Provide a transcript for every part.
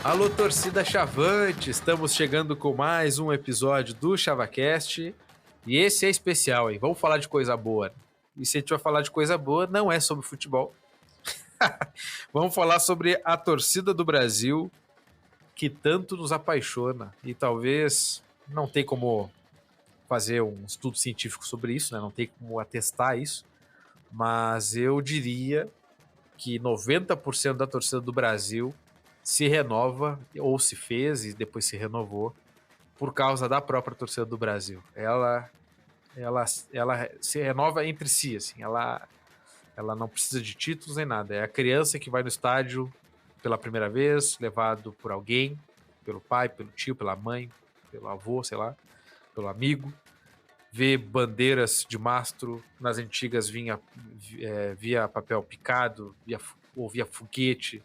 Alô, torcida Chavante! Estamos chegando com mais um episódio do ChavaCast. E esse é especial, hein? Vamos falar de coisa boa. E se a gente vai falar de coisa boa, não é sobre futebol. Vamos falar sobre a torcida do Brasil, que tanto nos apaixona. E talvez não tem como fazer um estudo científico sobre isso, né? Não tem como atestar isso. Mas eu diria que 90% da torcida do Brasil se renova, ou se fez e depois se renovou, por causa da própria torcida do Brasil. Ela se renova entre si, assim, ela não precisa de títulos nem nada. É a criança que vai no estádio pela primeira vez, levado por alguém, pelo pai, pelo tio, pela mãe, pelo avô, sei lá, pelo amigo, vê bandeiras de mastro, nas antigas via papel picado, ou via foguete,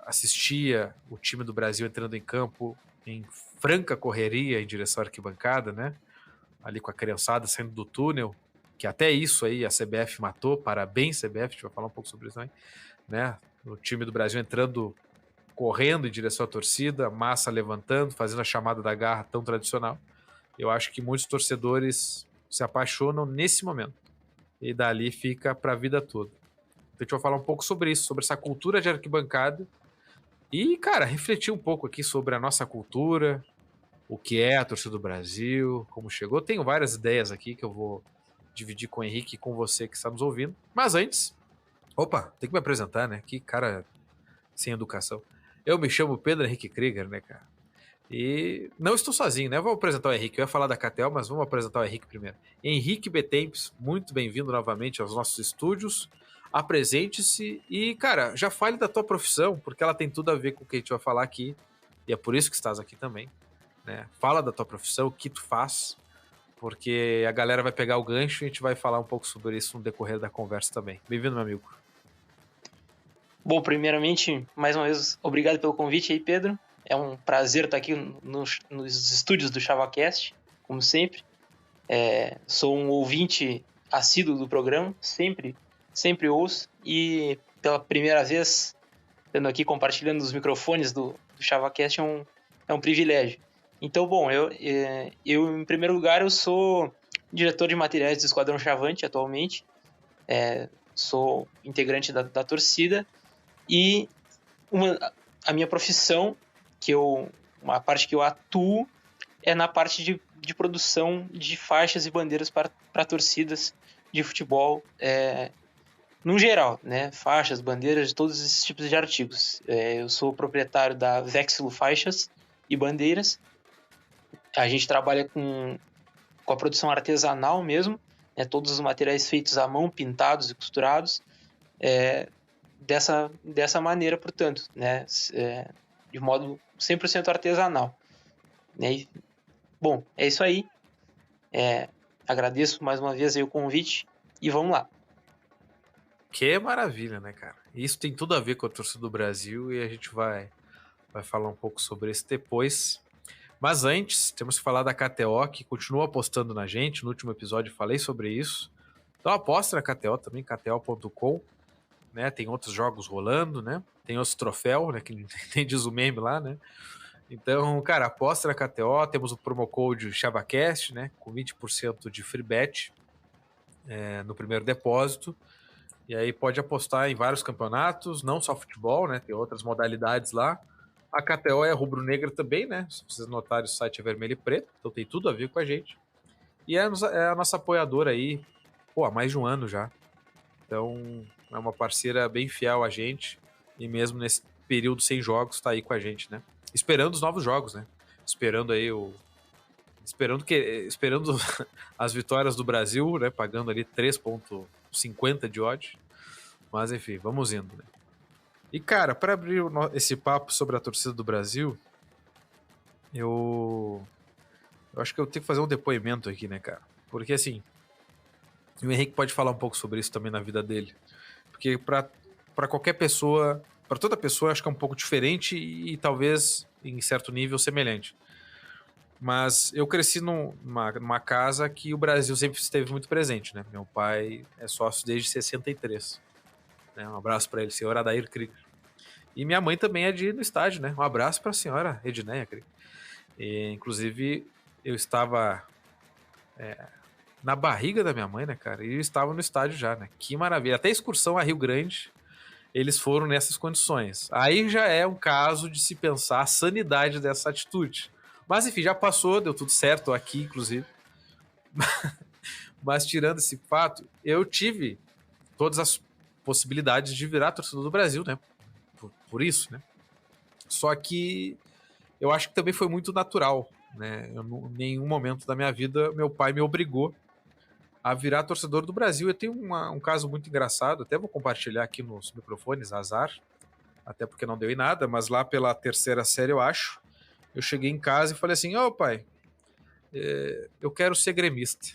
assistia o time do Brasil entrando em campo em franca correria em direção à arquibancada, né? Ali com a criançada saindo do túnel, que até isso aí a CBF matou, parabéns CBF, a gente vai falar um pouco sobre isso também, né? O time do Brasil entrando, correndo em direção à torcida, massa levantando, fazendo a chamada da garra tão tradicional. Eu acho que muitos torcedores se apaixonam nesse momento e dali fica para a vida toda. Então a gente vai falar um pouco sobre isso, sobre essa cultura de arquibancada e, cara, refletir um pouco aqui sobre a nossa cultura, o que é a torcida do Brasil, como chegou. Tenho várias ideias aqui que eu vou dividir com o Henrique e com você que está nos ouvindo. Mas antes, opa, tem que me apresentar, né? Que cara sem educação. Eu me chamo Pedro Henrique Krieger, né, cara? E não estou sozinho, né? Vou apresentar o Henrique. Eu ia falar da Catel, mas vamos apresentar o Henrique primeiro. Henrique Betempes, muito bem-vindo novamente aos nossos estúdios. Apresente-se e, cara, já fale da tua profissão, porque ela tem tudo a ver com o que a gente vai falar aqui. E é por isso que estás aqui também, né? Fala da tua profissão, o que tu faz, porque a galera vai pegar o gancho e a gente vai falar um pouco sobre isso no decorrer da conversa também. Bem-vindo, meu amigo. Bom, primeiramente, mais uma vez, obrigado pelo convite aí, Pedro. É um prazer estar aqui nos estúdios do ChavaCast, como sempre. Sou um ouvinte assíduo do programa, sempre ouço. E pela primeira vez, estando aqui compartilhando os microfones do ChavaCast é um privilégio. Então, bom, eu, em primeiro lugar, eu sou diretor de materiais do Esquadrão Chavante atualmente. Sou integrante da torcida. E a minha profissão, uma parte que eu atuo, é na parte de produção de faixas e bandeiras para torcidas de futebol, no geral, né? Faixas, bandeiras, de todos esses tipos de artigos. Eu sou proprietário da Vexilo Faixas e Bandeiras. A gente trabalha com a produção artesanal mesmo, né? Todos os materiais feitos à mão, pintados e costurados. Dessa maneira, portanto, né? De modo 100% artesanal. Né? Bom, é isso aí. Agradeço mais uma vez aí o convite e vamos lá. Que maravilha, né, cara? Isso tem tudo a ver com a torcida do Brasil e a gente vai falar um pouco sobre isso depois. Mas antes, temos que falar da KTO, que continua apostando na gente. No último episódio falei sobre isso. Então aposta na KTO também, kto.com. Né? Tem outros jogos rolando, né? Tem outros troféus, né? Que tem diz o meme lá, né? Então, cara, aposta na KTO. Temos o promo code ChavaCast, né? Com 20% de free bet no primeiro depósito. E aí pode apostar em vários campeonatos, não só futebol, né? Tem outras modalidades lá. A KTO é rubro-negra também, né? Se vocês notarem, o site é vermelho e preto, então tem tudo a ver com a gente. E é a nossa apoiadora aí, pô, há mais de um ano já. Então, é uma parceira bem fiel a gente. E mesmo nesse período sem jogos, tá aí com a gente, né? Esperando os novos jogos, né? Esperando aí Esperando as vitórias do Brasil, né? Pagando ali 3,50 de odd. Mas enfim, vamos indo, né? E cara, para abrir esse papo sobre a torcida do Brasil, eu acho que eu tenho que fazer um depoimento aqui, né, cara? Porque assim, o Henrique pode falar um pouco sobre isso também na vida dele. Porque para qualquer pessoa, para toda pessoa, acho que é um pouco diferente e talvez em certo nível semelhante. Mas eu cresci numa casa que o Brasil sempre esteve muito presente, né? Meu pai é sócio desde 63. Né? Um abraço para ele, senhor Adair Krieger. E minha mãe também é de ir no estádio, né? Um abraço para a senhora Edneia, inclusive, eu estava na barriga da minha mãe, né, cara? E eu estava no estádio já, né? Que maravilha. Até a excursão a Rio Grande, eles foram nessas condições. Aí já é um caso de se pensar a sanidade dessa atitude. Mas enfim, já passou, deu tudo certo aqui, inclusive. Mas tirando esse fato, eu tive todas as possibilidades de virar torcedor do Brasil, né? Por isso, né? Só que eu acho que também foi muito natural, né? Em nenhum momento da minha vida meu pai me obrigou a virar torcedor do Brasil. Eu tenho um caso muito engraçado, até vou compartilhar aqui nos microfones, azar, até porque não deu em nada, mas lá pela terceira série, eu acho, eu cheguei em casa e falei assim, ô pai, eu quero ser gremista.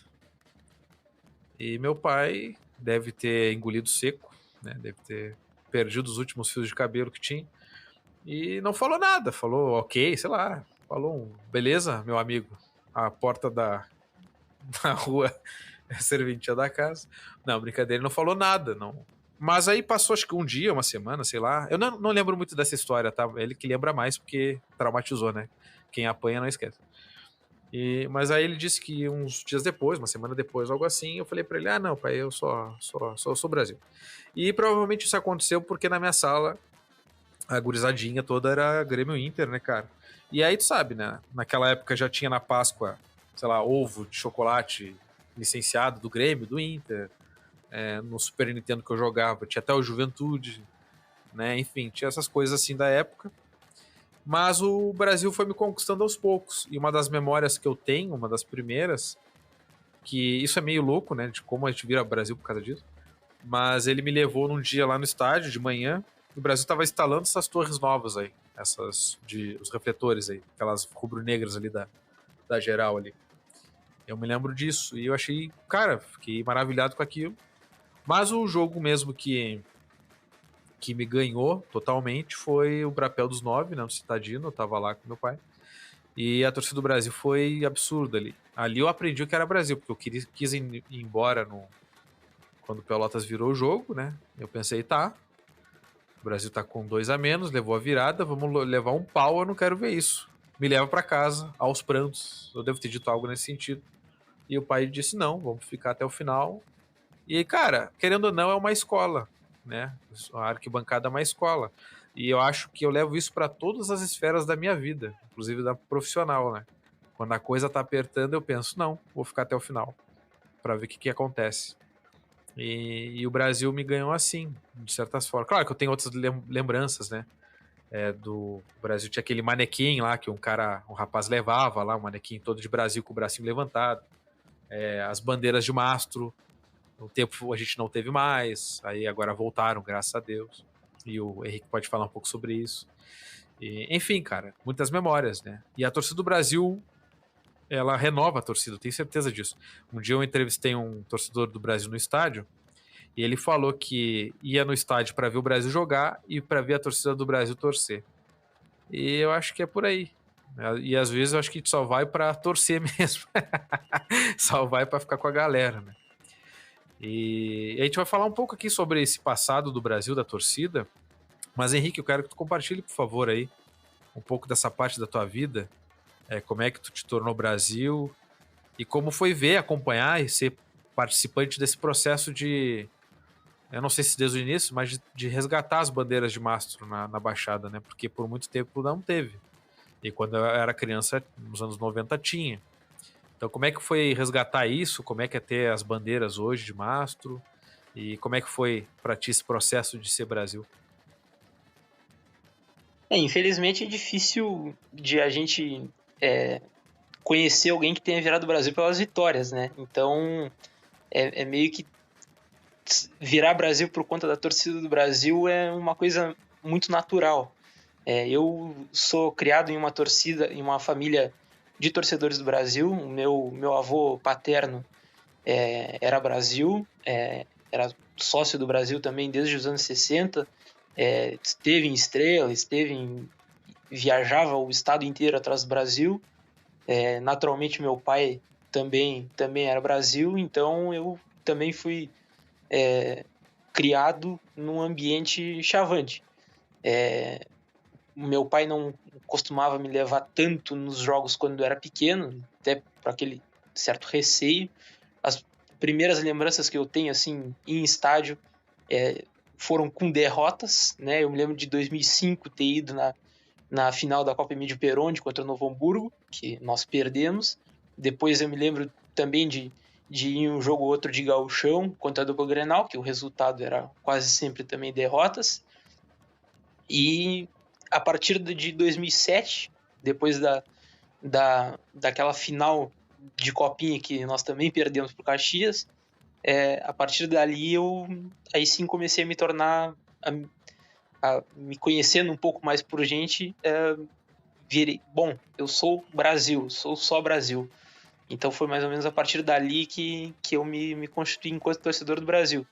E meu pai deve ter engolido seco, né? Deve ter perdido os últimos fios de cabelo que tinha. E não falou nada, falou ok, sei lá, falou beleza, meu amigo, a porta da rua é a serventia da casa. Não, brincadeira, ele não falou nada, não. Mas aí passou acho que um dia, uma semana, sei lá. Eu não lembro muito dessa história, tá? Ele que lembra mais porque traumatizou, né? Quem apanha não esquece. Mas aí ele disse que uns dias depois, uma semana depois, algo assim, eu falei pra ele, não, pai, eu sou Brasil. E provavelmente isso aconteceu porque na minha sala a gurizadinha toda era Grêmio Inter, né, cara? E aí tu sabe, né? Naquela época já tinha na Páscoa, sei lá, ovo de chocolate licenciado do Grêmio, do Inter. No Super Nintendo que eu jogava, tinha até o Juventude, né? Enfim, tinha essas coisas assim da época. Mas o Brasil foi me conquistando aos poucos. E uma das memórias que eu tenho, uma das primeiras, que isso é meio louco, né? De como a gente vira Brasil por causa disso. Mas ele me levou num dia lá no estádio, de manhã, e o Brasil estava instalando essas torres novas aí. Os refletores aí, aquelas rubro-negras ali da geral ali. Eu me lembro disso. E eu achei, cara, fiquei maravilhado com aquilo. Mas o jogo mesmo que me ganhou totalmente foi o Brapel dos Nove, né, no Citadino, eu tava lá com meu pai. E a torcida do Brasil foi absurda ali. Ali eu aprendi o que era Brasil, porque eu quis ir embora quando o Pelotas virou o jogo, né? Eu pensei, tá, o Brasil tá com 2 a menos, levou a virada, vamos levar um pau, eu não quero ver isso. Me leva para casa, aos prantos. Eu devo ter dito algo nesse sentido. E o pai disse, não, vamos ficar até o final. E, cara, querendo ou não, é uma escola, né? A arquibancada é uma escola. E eu acho que eu levo isso para todas as esferas da minha vida, inclusive da profissional, né? Quando a coisa tá apertando, eu penso, não, vou ficar até o final, para ver o que acontece. E o Brasil me ganhou assim, de certas formas. Claro que eu tenho outras lembranças, né? Do Brasil tinha aquele manequim lá que um rapaz levava lá, um manequim todo de Brasil com o bracinho levantado. As bandeiras de mastro, um tempo a gente não teve mais, aí agora voltaram, graças a Deus. E o Henrique pode falar um pouco sobre isso. Enfim, cara, muitas memórias, né? E a torcida do Brasil, ela renova a torcida, eu tenho certeza disso. Um dia eu entrevistei um torcedor do Brasil no estádio, e ele falou que ia no estádio para ver o Brasil jogar e para ver a torcida do Brasil torcer. E eu acho que é por aí. E às vezes eu acho que a gente só vai para torcer mesmo. Só vai para ficar com a galera, né? E a gente vai falar um pouco aqui sobre esse passado do Brasil, da torcida. Mas, Henrique, eu quero que tu compartilhe, por favor, aí um pouco dessa parte da tua vida. Como é que tu te tornou Brasil e como foi ver, acompanhar e ser participante desse processo de, eu não sei se desde o início, mas de resgatar as bandeiras de mastro na Baixada, né? Porque por muito tempo não teve. E quando eu era criança, nos anos 90, tinha. Então, como é que foi resgatar isso? Como é que é ter as bandeiras hoje de mastro? E como é que foi para ti esse processo de ser Brasil? Infelizmente é difícil de a gente conhecer alguém que tenha virado o Brasil pelas vitórias, né? Então é meio que virar Brasil por conta da torcida do Brasil é uma coisa muito natural. Eu sou criado em uma torcida, em uma família de torcedores do Brasil. O meu avô paterno era Brasil, era sócio do Brasil também desde os anos 60, esteve em Estrela, viajava o estado inteiro atrás do Brasil. Naturalmente meu pai também era Brasil, então eu também fui criado num ambiente chavante. Meu pai não costumava me levar tanto nos jogos quando eu era pequeno, até por aquele certo receio. As primeiras lembranças que eu tenho assim em estádio foram com derrotas, né? Eu me lembro de 2005 ter ido na final da Copa Emílio Peron contra o Novo Hamburgo, que nós perdemos. Depois eu me lembro também de ir em um jogo ou outro de gauchão contra a dupla Grenal, que o resultado era quase sempre também derrotas. E a partir de 2007, depois daquela final de copinha que nós também perdemos para o Caxias, a partir dali aí sim comecei a me tornar, a me conhecendo um pouco mais por gente, virei, bom, eu sou Brasil, sou só Brasil. Então foi mais ou menos a partir dali que eu me constituí enquanto torcedor do Brasil.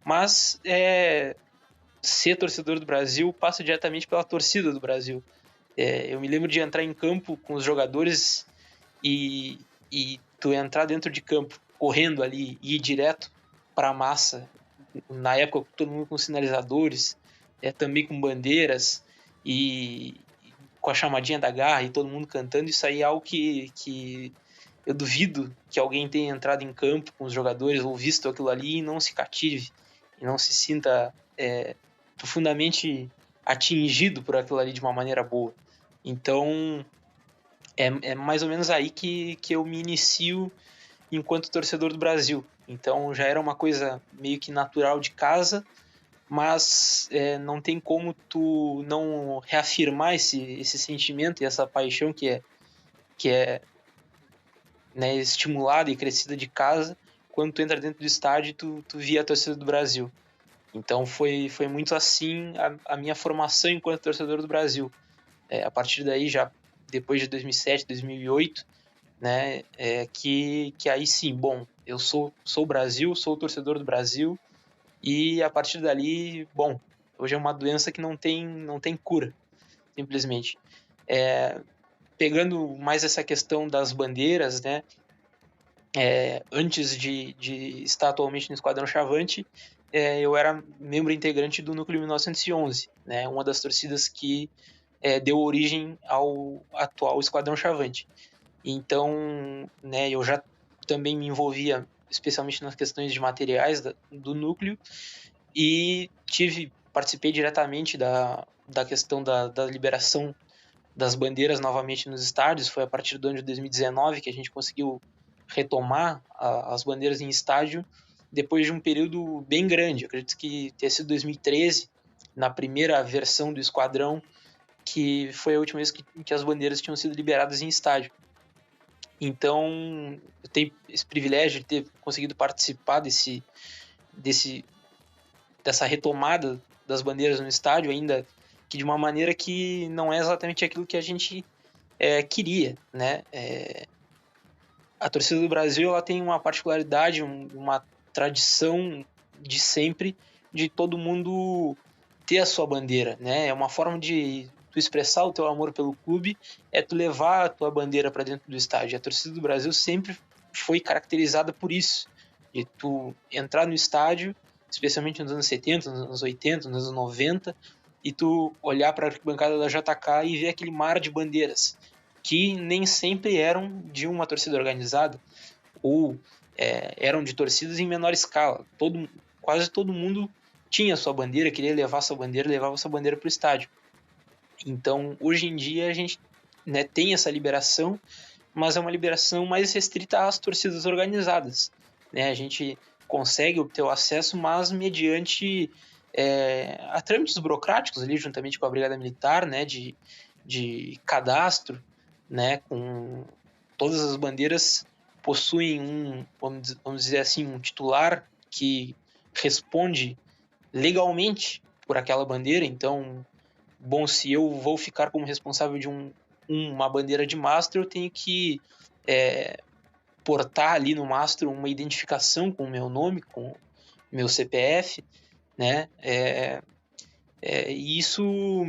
Mas ser torcedor do Brasil passa diretamente pela torcida do Brasil. Eu me lembro de entrar em campo com os jogadores e tu entrar dentro de campo correndo ali e ir direto para a massa. Na época, todo mundo com sinalizadores, também com bandeiras e com a chamadinha da garra e todo mundo cantando. Isso aí é algo que eu duvido que alguém tenha entrado em campo com os jogadores ou visto aquilo ali e não se cative, e não se sinta profundamente atingido por aquilo ali de uma maneira boa. Então, é mais ou menos aí que eu me inicio enquanto torcedor do Brasil. Então, já era uma coisa meio que natural de casa, mas não tem como tu não reafirmar esse sentimento e essa paixão que é né, estimulada e crescida de casa quando tu entra dentro do estádio e tu via a torcida do Brasil. Então foi muito assim a minha formação enquanto torcedor do Brasil. A partir daí, já depois de 2007, 2008, né, que aí sim, bom, eu sou o Brasil, sou o torcedor do Brasil, e a partir dali, bom, hoje é uma doença que não tem cura, simplesmente. Pegando mais essa questão das bandeiras, né, antes de estar atualmente no Esquadrão Chavante, eu era membro integrante do Núcleo 1911, né, uma das torcidas que deu origem ao atual Esquadrão Chavante. Então, né, eu já também me envolvia especialmente nas questões de materiais do núcleo e participei diretamente da questão da liberação das bandeiras novamente nos estádios. Foi a partir do ano de 2019 que a gente conseguiu retomar as bandeiras em estádio depois de um período bem grande. Eu acredito que tenha sido 2013, na primeira versão do Esquadrão, que foi a última vez que as bandeiras tinham sido liberadas em estádio. Então, eu tenho esse privilégio de ter conseguido participar dessa retomada das bandeiras no estádio, ainda que de uma maneira que não é exatamente aquilo que a gente queria, né? A torcida do Brasil, ela tem uma particularidade, uma tradição de sempre de todo mundo ter a sua bandeira, né? É uma forma de tu expressar o teu amor pelo clube, tu levar a tua bandeira para dentro do estádio. A torcida do Brasil sempre foi caracterizada por isso, de tu entrar no estádio, especialmente nos anos 70, nos anos 80, nos anos 90, e tu olhar para a arquibancada da JK e ver aquele mar de bandeiras, que nem sempre eram de uma torcida organizada, ou eram de torcidas em menor escala. Quase todo mundo tinha sua bandeira, queria levar sua bandeira, levava sua bandeira para o estádio. Então, hoje em dia, a gente tem essa liberação, mas é uma liberação mais restrita às torcidas organizadas. Né? A gente consegue obter o acesso, mas mediante a trâmites burocráticos ali, juntamente com a Brigada Militar, né, de cadastro, né, com todas as bandeiras possuem vamos dizer assim, um titular que responde legalmente por aquela bandeira. Então, bom, se eu vou ficar como responsável de uma bandeira de mastro, eu tenho que portar ali no mastro uma identificação com o meu nome, com o meu CPF, né? E isso,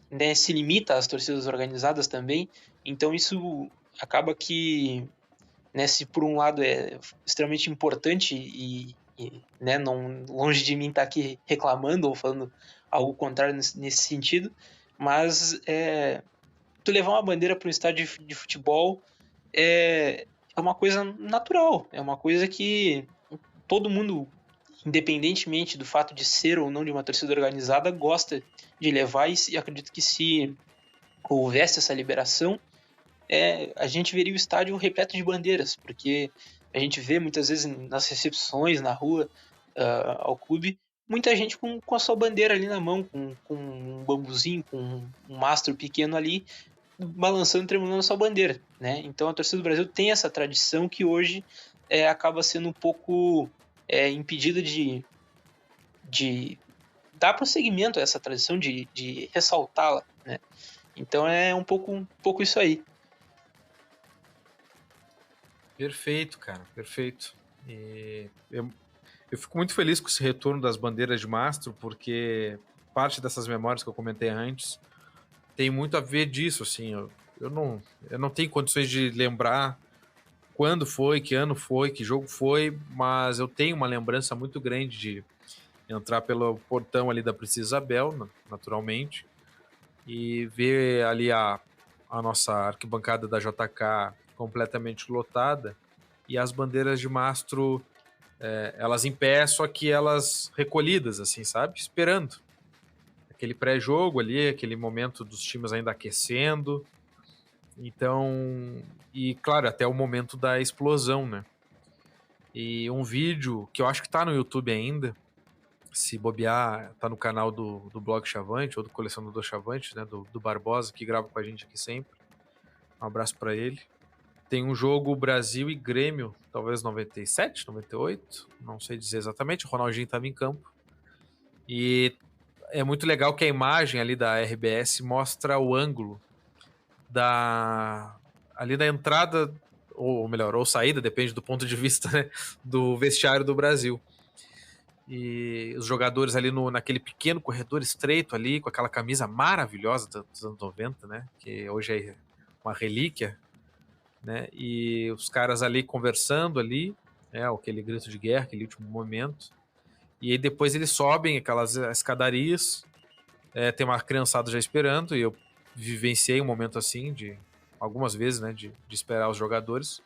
né, se limita às torcidas organizadas também. Então isso acaba que, né, se por um lado é extremamente importante e né, não, longe de mim estar aqui reclamando ou falando algo contrário nesse sentido, mas tu levar uma bandeira para um estádio de futebol é uma coisa natural, é uma coisa que todo mundo, independentemente do fato de ser ou não de uma torcida organizada, gosta de levar, e acredito que se houvesse essa liberação, a gente veria o estádio repleto de bandeiras, porque a gente vê muitas vezes nas recepções, na rua, ao clube, muita gente com a sua bandeira ali na mão, com um bambuzinho, com um mastro pequeno ali, balançando, tremulando a sua bandeira, né? Então a torcida do Brasil tem essa tradição que hoje acaba sendo um pouco impedida de dar prosseguimento a essa tradição, de ressaltá-la, né? Então é um pouco isso aí. Perfeito, cara, perfeito. E eu fico muito feliz com esse retorno das bandeiras de mastro, porque parte dessas memórias que eu comentei antes tem muito a ver disso, assim. Eu não tenho condições de lembrar quando foi, que ano foi, que jogo foi, mas eu tenho uma lembrança muito grande de entrar pelo portão ali da Princesa Isabel, naturalmente, e ver ali a nossa arquibancada da JK completamente lotada e as bandeiras de mastro, elas em pé, só que elas recolhidas, assim, sabe? Esperando. Aquele pré-jogo ali, aquele momento dos times ainda aquecendo. Então, e claro, até o momento da explosão, né? E um vídeo que eu acho que tá no YouTube ainda, se bobear, tá no canal do Blog Chavante, ou do Colecionador Chavante, né? Do Barbosa, que grava com a gente aqui sempre. Um abraço para ele. Tem um jogo Brasil e Grêmio, talvez 97, 98, não sei dizer exatamente, o Ronaldinho estava em campo. E é muito legal que a imagem ali da RBS mostra o ângulo ali da entrada, ou melhor, ou saída, depende do ponto de vista, né, do vestiário do Brasil. E os jogadores ali naquele pequeno corredor estreito ali, com aquela camisa maravilhosa dos anos 90, né, que hoje é uma relíquia, né? E os caras ali conversando ali, aquele grito de guerra, aquele último momento. E aí depois eles sobem aquelas escadarias, tem uma criançada já esperando, e eu vivenciei um momento assim, algumas vezes, né, de esperar os jogadores.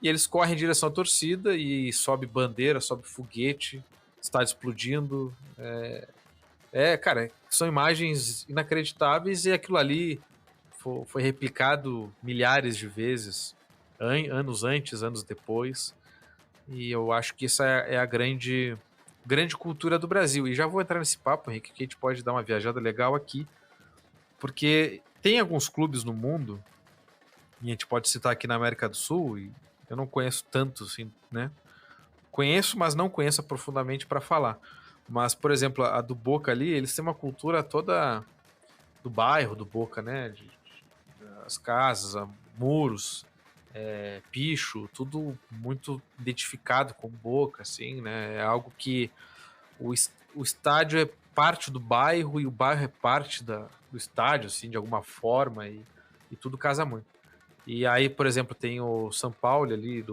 E eles correm em direção à torcida e sobe bandeira, sobe foguete, estádio explodindo. Cara, são imagens inacreditáveis e aquilo ali foi replicado milhares de vezes, anos antes, anos depois. E eu acho que essa é a grande cultura do Brasil. E já vou entrar nesse papo, Henrique, que a gente pode dar uma viajada legal aqui, porque tem alguns clubes no mundo, e a gente pode citar aqui na América do Sul, e eu não conheço tanto, assim, né? Conheço, mas não conheço profundamente para falar. Mas, por exemplo, a do Boca ali, eles têm uma cultura toda do bairro do Boca, né? As casas, muros, picho, tudo muito identificado com Boca, assim, né? É algo que o estádio é parte do bairro e o bairro é parte do estádio, assim, de alguma forma, e tudo casa muito. E aí, por exemplo, tem o São Paulo ali,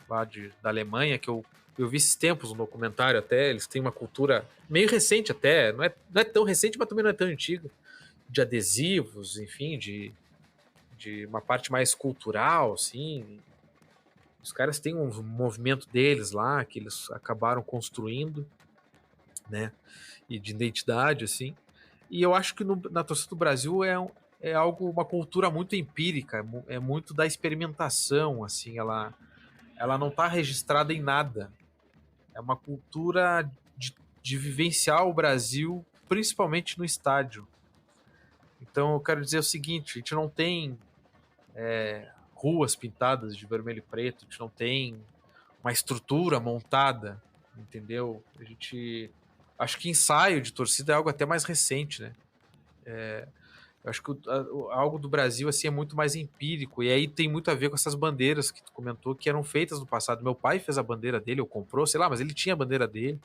lá da Alemanha, que eu vi esses tempos um documentário até, eles têm uma cultura meio recente até, não é tão recente, mas também não é tão antiga, de adesivos, enfim, de uma parte mais cultural, assim. Os caras têm um movimento deles lá, que eles acabaram construindo, né? E de identidade, assim. E eu acho que na torcida do Brasil é algo, uma cultura muito empírica, é muito da experimentação, assim, ela não está registrada em nada. É uma cultura de vivenciar o Brasil, principalmente no estádio. Então eu quero dizer o seguinte, a gente não tem ruas pintadas de vermelho e preto, a gente não tem uma estrutura montada, entendeu? A gente... Acho que ensaio de torcida é algo até mais recente, né? Eu acho que algo do Brasil assim é muito mais empírico, e aí tem muito a ver com essas bandeiras que tu comentou, que eram feitas no passado. Meu pai fez a bandeira dele, ou comprou, sei lá, mas ele tinha a bandeira dele,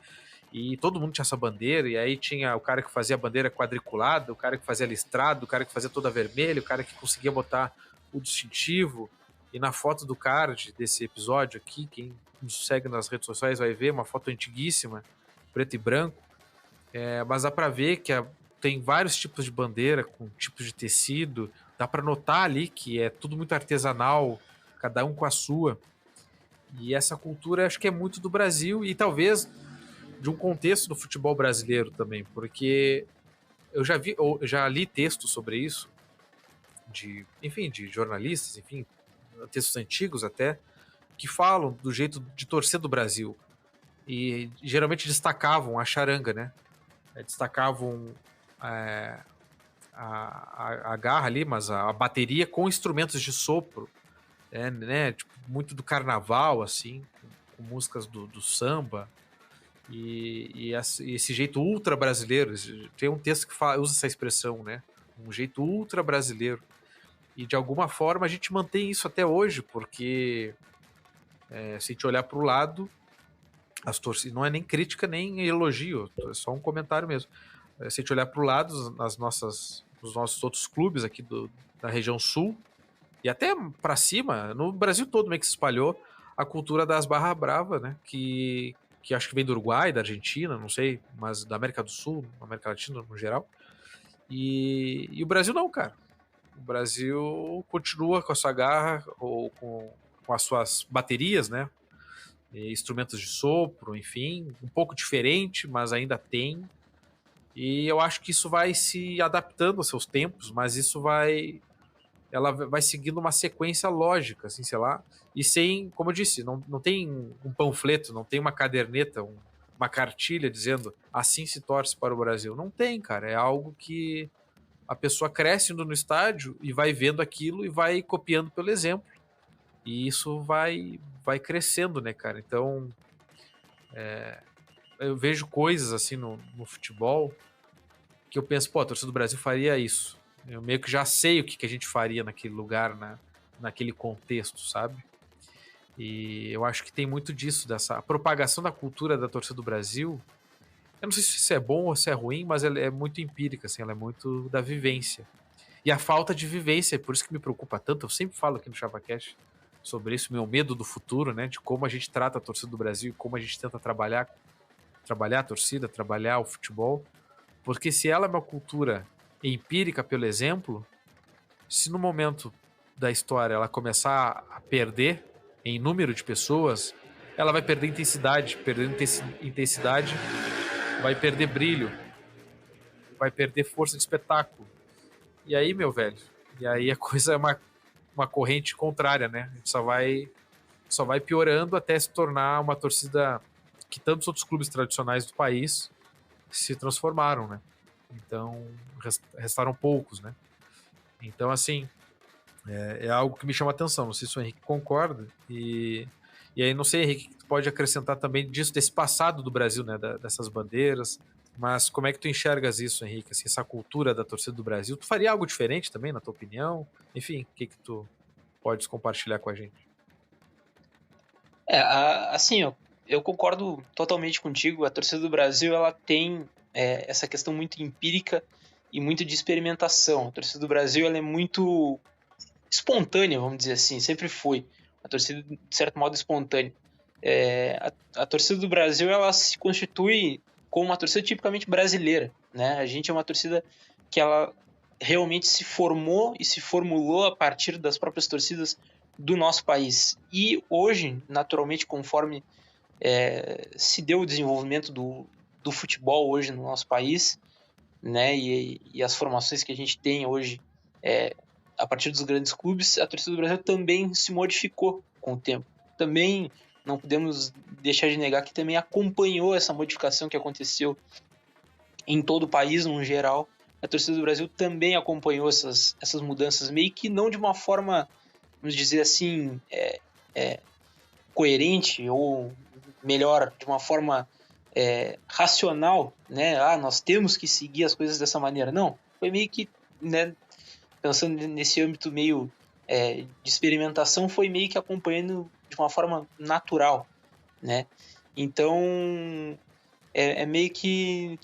e todo mundo tinha essa bandeira, e aí tinha o cara que fazia a bandeira quadriculada, o cara que fazia listrado, o cara que fazia toda vermelha, o cara que conseguia botar o distintivo. E na foto do card desse episódio aqui, quem nos segue nas redes sociais vai ver uma foto antiguíssima, preto e branco, Mas dá para ver que tem vários tipos de bandeira, com tipos de tecido. Dá para notar ali que é tudo muito artesanal, cada um com a sua. E essa cultura acho que é muito do Brasil e talvez de um contexto do futebol brasileiro também, porque eu já li textos sobre isso, de jornalistas, enfim, textos antigos até, que falam do jeito de torcer do Brasil. E geralmente destacavam a charanga, né? Destacavam é, a garra ali, mas a bateria com instrumentos de sopro, né? Tipo, muito do carnaval, assim, com músicas do samba. E esse jeito ultra brasileiro, tem um texto que usa essa expressão, né? Um jeito ultra brasileiro. E de alguma forma a gente mantém isso até hoje, porque se a gente olhar para o lado, as torcidas, não é nem crítica nem elogio, é só um comentário mesmo. Se a gente olhar para o lado, nos nossos outros clubes aqui da região sul, e até para cima, no Brasil todo meio que se espalhou a cultura das barra brava, né? Que acho que vem do Uruguai, da Argentina, não sei, mas da América do Sul, América Latina no geral. E o Brasil não, cara. O Brasil continua com a sua garra, ou com as suas baterias, né? E instrumentos de sopro, enfim, um pouco diferente, mas ainda tem. E eu acho que isso vai se adaptando aos seus tempos, mas ela vai seguindo uma sequência lógica, assim, sei lá. E sem, como eu disse, não tem um panfleto, não tem uma caderneta, uma cartilha dizendo assim se torce para o Brasil. Não tem, cara. É algo que a pessoa cresce indo no estádio e vai vendo aquilo e vai copiando pelo exemplo. E isso vai crescendo, né, cara? Então, eu vejo coisas assim no futebol que eu penso, pô, a torcida do Brasil faria isso. Eu meio que já sei o que a gente faria naquele lugar, naquele contexto, sabe? E eu acho que tem muito disso, dessa propagação da cultura da torcida do Brasil. Eu não sei se isso é bom ou se é ruim, mas ela é muito empírica, assim, ela é muito da vivência. E a falta de vivência, por isso que me preocupa tanto, eu sempre falo aqui no ChavaCast sobre isso, meu medo do futuro, né? De como a gente trata a torcida do Brasil, como a gente tenta trabalhar a torcida, trabalhar o futebol. Porque se ela é uma cultura empírica pelo exemplo, se no momento da história ela começar a perder em número de pessoas, ela vai perder intensidade, perdendo intensidade, vai perder brilho, vai perder força de espetáculo. E aí, meu velho, e aí a coisa é uma corrente contrária, né? A gente só vai piorando até se tornar uma torcida que tantos outros clubes tradicionais do país se transformaram, né? Então, restaram poucos, né? Então, assim, é algo que me chama a atenção. Não sei se o Henrique concorda. E aí, não sei, Henrique, tu pode acrescentar também disso, desse passado do Brasil, né? Dessas bandeiras. Mas como é que tu enxergas isso, Henrique? Assim, essa cultura da torcida do Brasil. Tu faria algo diferente também, na tua opinião? Enfim, o que tu podes compartilhar com a gente? Assim, eu concordo totalmente contigo. A torcida do Brasil, ela tem essa questão muito empírica e muito de experimentação. A torcida do Brasil, ela é muito espontânea, vamos dizer assim, sempre foi. A torcida, de certo modo, espontânea. A torcida do Brasil, ela se constitui como uma torcida tipicamente brasileira, né? A gente é uma torcida que ela realmente se formou e se formulou a partir das próprias torcidas do nosso país. E hoje, naturalmente, conforme se deu o desenvolvimento do futebol hoje no nosso país, né, e as formações que a gente tem hoje a partir dos grandes clubes, a torcida do Brasil também se modificou com o tempo. Também não podemos deixar de negar que também acompanhou essa modificação que aconteceu em todo o país, no geral. A torcida do Brasil também acompanhou essas mudanças, meio que não de uma forma, vamos dizer assim, coerente, ou melhor, de uma forma racional, né? Nós temos que seguir as coisas dessa maneira. Não, foi meio que, né, pensando nesse âmbito meio de experimentação, foi meio que acompanhando de uma forma natural, né? Então, meio que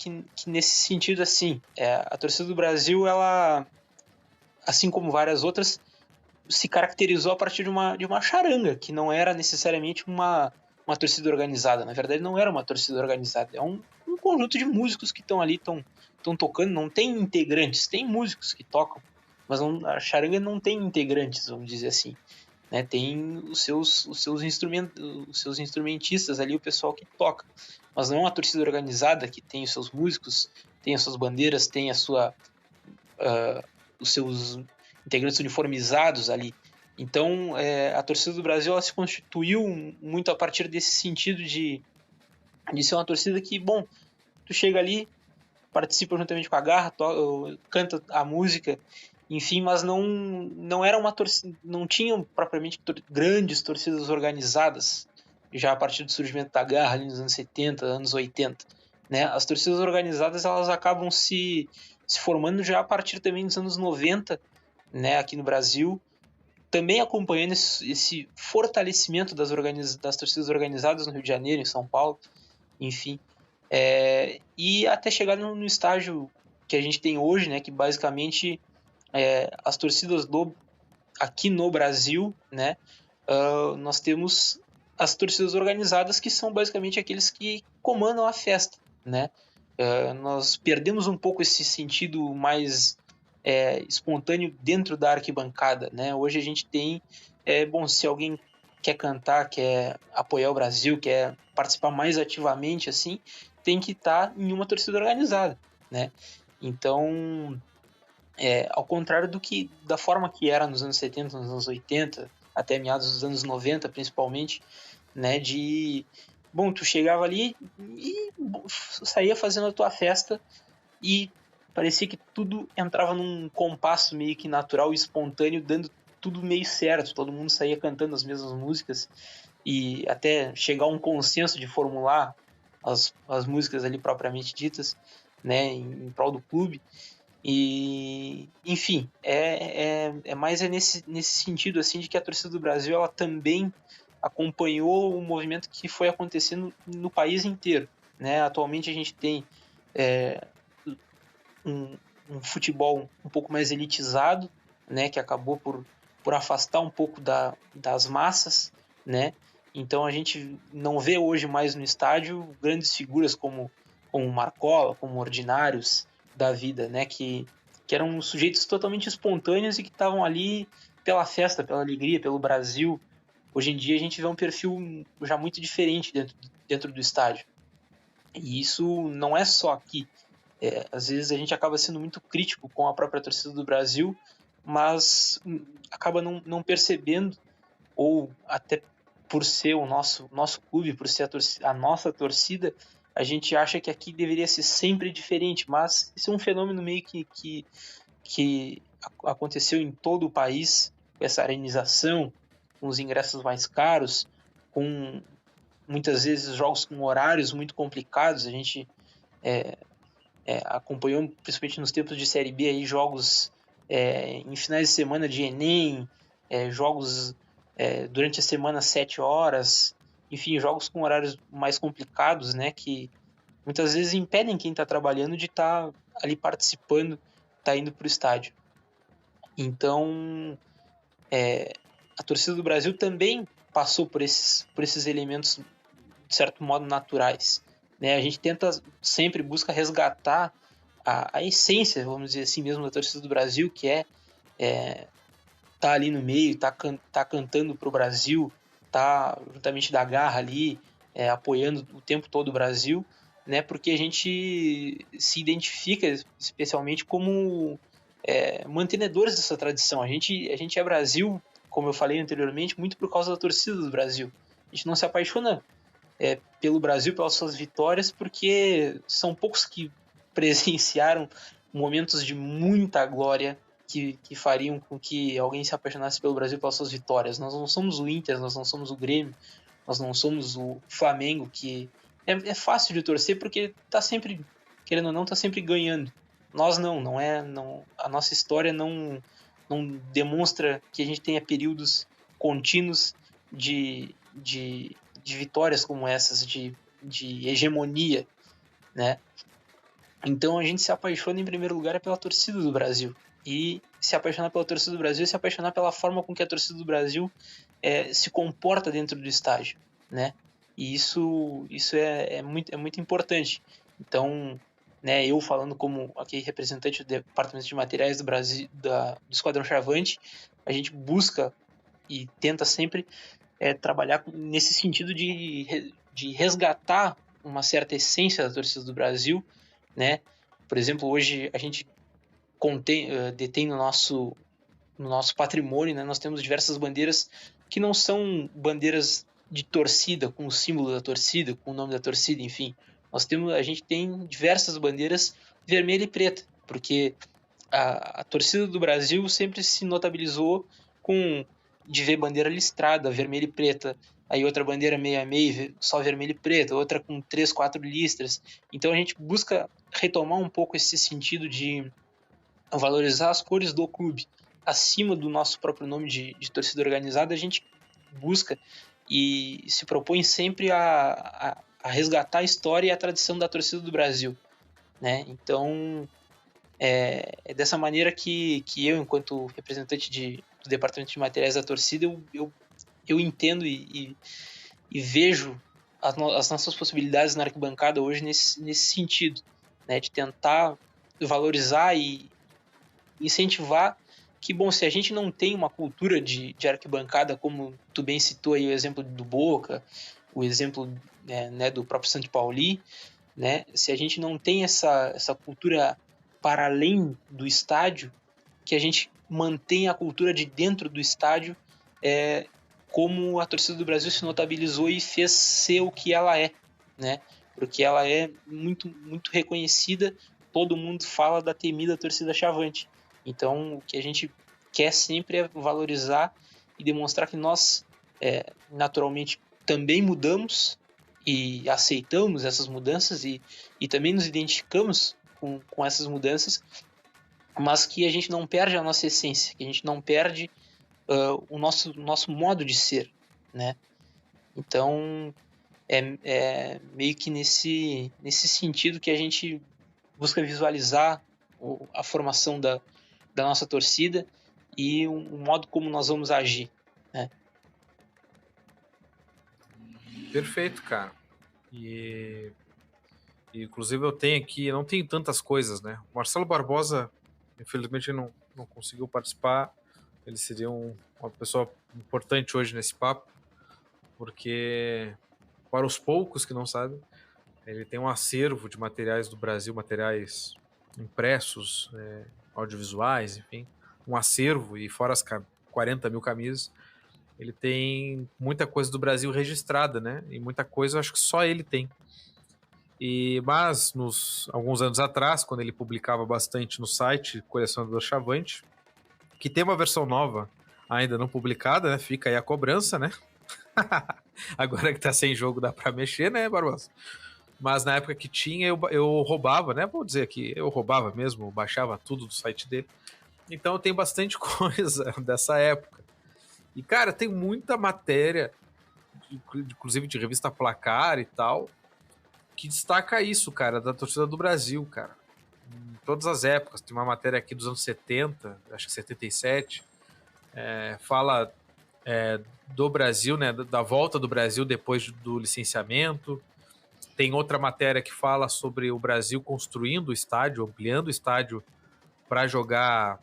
nesse sentido, assim, a torcida do Brasil, ela, assim como várias outras, se caracterizou a partir de uma charanga, que não era necessariamente uma torcida organizada. Na verdade, não era uma torcida organizada. É um conjunto de músicos que estão ali, estão tocando, não tem integrantes, tem músicos que tocam, mas a charanga não tem integrantes, vamos dizer assim. Né? Tem os seus instrumentistas ali, o pessoal que toca, mas não é uma torcida organizada que tem os seus músicos, tem as suas bandeiras, tem os seus integrantes uniformizados ali. Então, a torcida do Brasil ela se constituiu muito a partir desse sentido de ser uma torcida que, bom, tu chega ali, participa juntamente com a garra, canta a música, enfim, mas não era uma torcida, não tinham propriamente grandes torcidas organizadas já a partir do surgimento da garra ali nos anos 70, anos 80, né? As torcidas organizadas elas acabam se formando já a partir também dos anos 90, né, aqui no Brasil, também acompanhando esse fortalecimento das torcidas organizadas no Rio de Janeiro, em São Paulo, enfim, e até chegar no estágio que a gente tem hoje, né, que basicamente as torcidas aqui no Brasil, né, nós temos as torcidas organizadas que são basicamente aqueles que comandam a festa, né? Nós perdemos um pouco esse sentido mais espontâneo dentro da arquibancada, né? Hoje a gente tem, bom, se alguém quer cantar, quer apoiar o Brasil, quer participar mais ativamente, assim, tem que estar em uma torcida organizada, né? Então, ao contrário da forma que era nos anos 70, nos anos 80, até meados dos anos 90, principalmente, né, bom, tu chegava ali e saía fazendo a tua festa e parecia que tudo entrava num compasso meio que natural e espontâneo, dando tudo meio certo, todo mundo saía cantando as mesmas músicas e até chegar a um consenso de formular as músicas ali propriamente ditas, né, em prol do clube. E, enfim, mais nesse sentido assim de que a torcida do Brasil ela também acompanhou o movimento que foi acontecendo no país inteiro, né? Atualmente a gente tem um futebol um pouco mais elitizado, né? Que acabou por afastar um pouco das massas, né? Então a gente não vê hoje mais no estádio grandes figuras como Marcola, como Ordinários da vida, né? Que eram sujeitos totalmente espontâneos e que estavam ali pela festa, pela alegria, pelo Brasil. Hoje em dia a gente vê um perfil já muito diferente dentro do estádio. E isso não é só aqui. Às vezes a gente acaba sendo muito crítico com a própria torcida do Brasil, mas acaba não percebendo, ou até por ser o nosso clube, por ser a nossa torcida, a gente acha que aqui deveria ser sempre diferente, mas esse é um fenômeno meio que aconteceu em todo o país, com essa arenização, com os ingressos mais caros, com muitas vezes jogos com horários muito complicados. A gente acompanhou, principalmente nos tempos de Série B, aí, jogos em finais de semana de Enem, jogos durante a semana 7 horas, enfim, jogos com horários mais complicados, né, que muitas vezes impedem quem está trabalhando de estar ali participando, tá indo para o estádio. Então, a torcida do Brasil também passou por esses elementos, de certo modo, naturais. Né? A gente sempre busca resgatar a essência, vamos dizer assim mesmo, da torcida do Brasil, que tá ali no meio, tá cantando para o Brasil, tá juntamente da garra ali, apoiando o tempo todo o Brasil, né? Porque a gente se identifica especialmente como mantenedores dessa tradição. A gente é Brasil, como eu falei anteriormente, muito por causa da torcida do Brasil. A gente não se apaixona pelo Brasil, pelas suas vitórias, porque são poucos que presenciaram momentos de muita glória que fariam com que alguém se apaixonasse pelo Brasil, pelas suas vitórias. Nós não somos o Inter, nós não somos o Grêmio, nós não somos o Flamengo, que é fácil de torcer porque tá sempre, querendo ou não, tá sempre ganhando. Nós não, a nossa história não demonstra que a gente tenha períodos contínuos de vitórias como essas, de hegemonia, né? Então a gente se apaixona em primeiro lugar pela torcida do Brasil. E se apaixonar pela torcida do Brasil é se apaixonar pela forma com que a torcida do Brasil se comporta dentro do estádio, né? E isso é muito importante. Então, né, eu falando como aqui representante do Departamento de Materiais do Brasil, do Esquadrão Chavante, a gente busca e tenta sempre trabalhar nesse sentido de resgatar uma certa essência da torcida do Brasil, né? Por exemplo, hoje a gente detém no nosso patrimônio, né? Nós temos diversas bandeiras que não são bandeiras de torcida, com o símbolo da torcida, com o nome da torcida, enfim. A gente tem diversas bandeiras vermelha e preta, porque a torcida do Brasil sempre se notabilizou com de ver bandeira listrada, vermelha e preta, aí outra bandeira meio a meio, só vermelho e preto, outra com 3, 4 listras. Então a gente busca retomar um pouco esse sentido de valorizar as cores do clube acima do nosso próprio nome de torcida organizada. A gente busca e se propõe sempre a resgatar a história e a tradição da torcida do Brasil, né? Então é dessa maneira que eu, enquanto representante do Departamento de Materiais da torcida, eu entendo e vejo as nossas possibilidades na arquibancada hoje nesse sentido, né, de tentar valorizar e incentivar que, bom, se a gente não tem uma cultura de arquibancada, como tu bem citou aí o exemplo do Boca, o exemplo né, do próprio Santo Pauli, né, se a gente não tem essa cultura para além do estádio, que a gente mantenha a cultura de dentro do estádio, como a torcida do Brasil se notabilizou e fez ser o que ela é, né? Porque ela é muito, muito reconhecida, todo mundo fala da temida torcida Chavante. Então, o que a gente quer sempre é valorizar e demonstrar que nós, naturalmente, também mudamos e aceitamos essas mudanças e também nos identificamos com essas mudanças, mas que a gente não perde a nossa essência, que a gente não perde o nosso modo de ser, né? Então, é meio que nesse sentido que a gente busca visualizar a formação da nossa torcida e o modo como nós vamos agir, né? Perfeito, cara. Inclusive eu tenho aqui, não tenho tantas coisas, né? O Marcelo Barbosa, infelizmente, não conseguiu participar. Ele seria uma pessoa importante hoje nesse papo, porque, para os poucos que não sabem, ele tem um acervo de materiais do Brasil, materiais impressos, audiovisuais, enfim, um acervo, e fora as 40 mil camisas, ele tem muita coisa do Brasil registrada, né? E muita coisa eu acho que só ele tem. Mas alguns anos atrás, quando ele publicava bastante no site Colecionador Chavante, que tem uma versão nova ainda não publicada, né? Fica aí a cobrança, né? Agora que tá sem jogo dá pra mexer, né, Barbosa? Mas na época que tinha, eu roubava, né? Vou dizer que eu roubava mesmo, baixava tudo do site dele. Então tem bastante coisa dessa época. E, cara, tem muita matéria, inclusive de revista Placar e tal, que destaca isso, cara, da torcida do Brasil, cara. Em todas as épocas. Tem uma matéria aqui dos anos 70, acho que 77, fala do Brasil, né, da volta do Brasil depois do licenciamento. Tem outra matéria que fala sobre o Brasil construindo o estádio, ampliando o estádio para jogar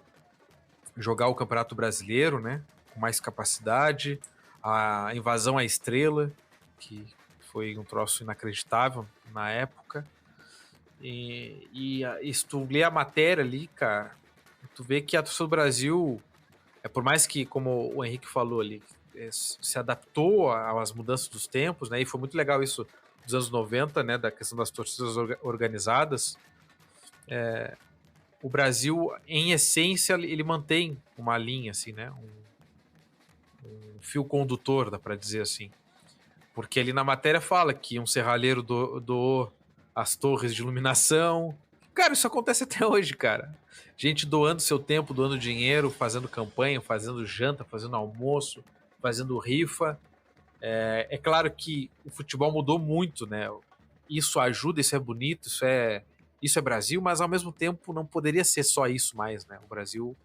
o Campeonato Brasileiro, né, com mais capacidade. A invasão à Estrela, que foi um troço inacreditável na época. E se tu lê a matéria ali, cara, tu vê que a torcida do Brasil, por mais que, como o Henrique falou ali, se adaptou às mudanças dos tempos, né? E foi muito legal isso dos anos 90, né? Da questão das torcidas organizadas. O Brasil, em essência, ele mantém uma linha, assim, né? Um fio condutor, dá para dizer assim. Porque ali na matéria fala que um serralheiro doou as torres de iluminação. Cara, isso acontece até hoje, cara. Gente doando seu tempo, doando dinheiro, fazendo campanha, fazendo janta, fazendo almoço, fazendo rifa. É claro que o futebol mudou muito, né? Isso ajuda, isso é bonito, isso é Brasil, mas ao mesmo tempo não poderia ser só isso mais, né? O Brasil,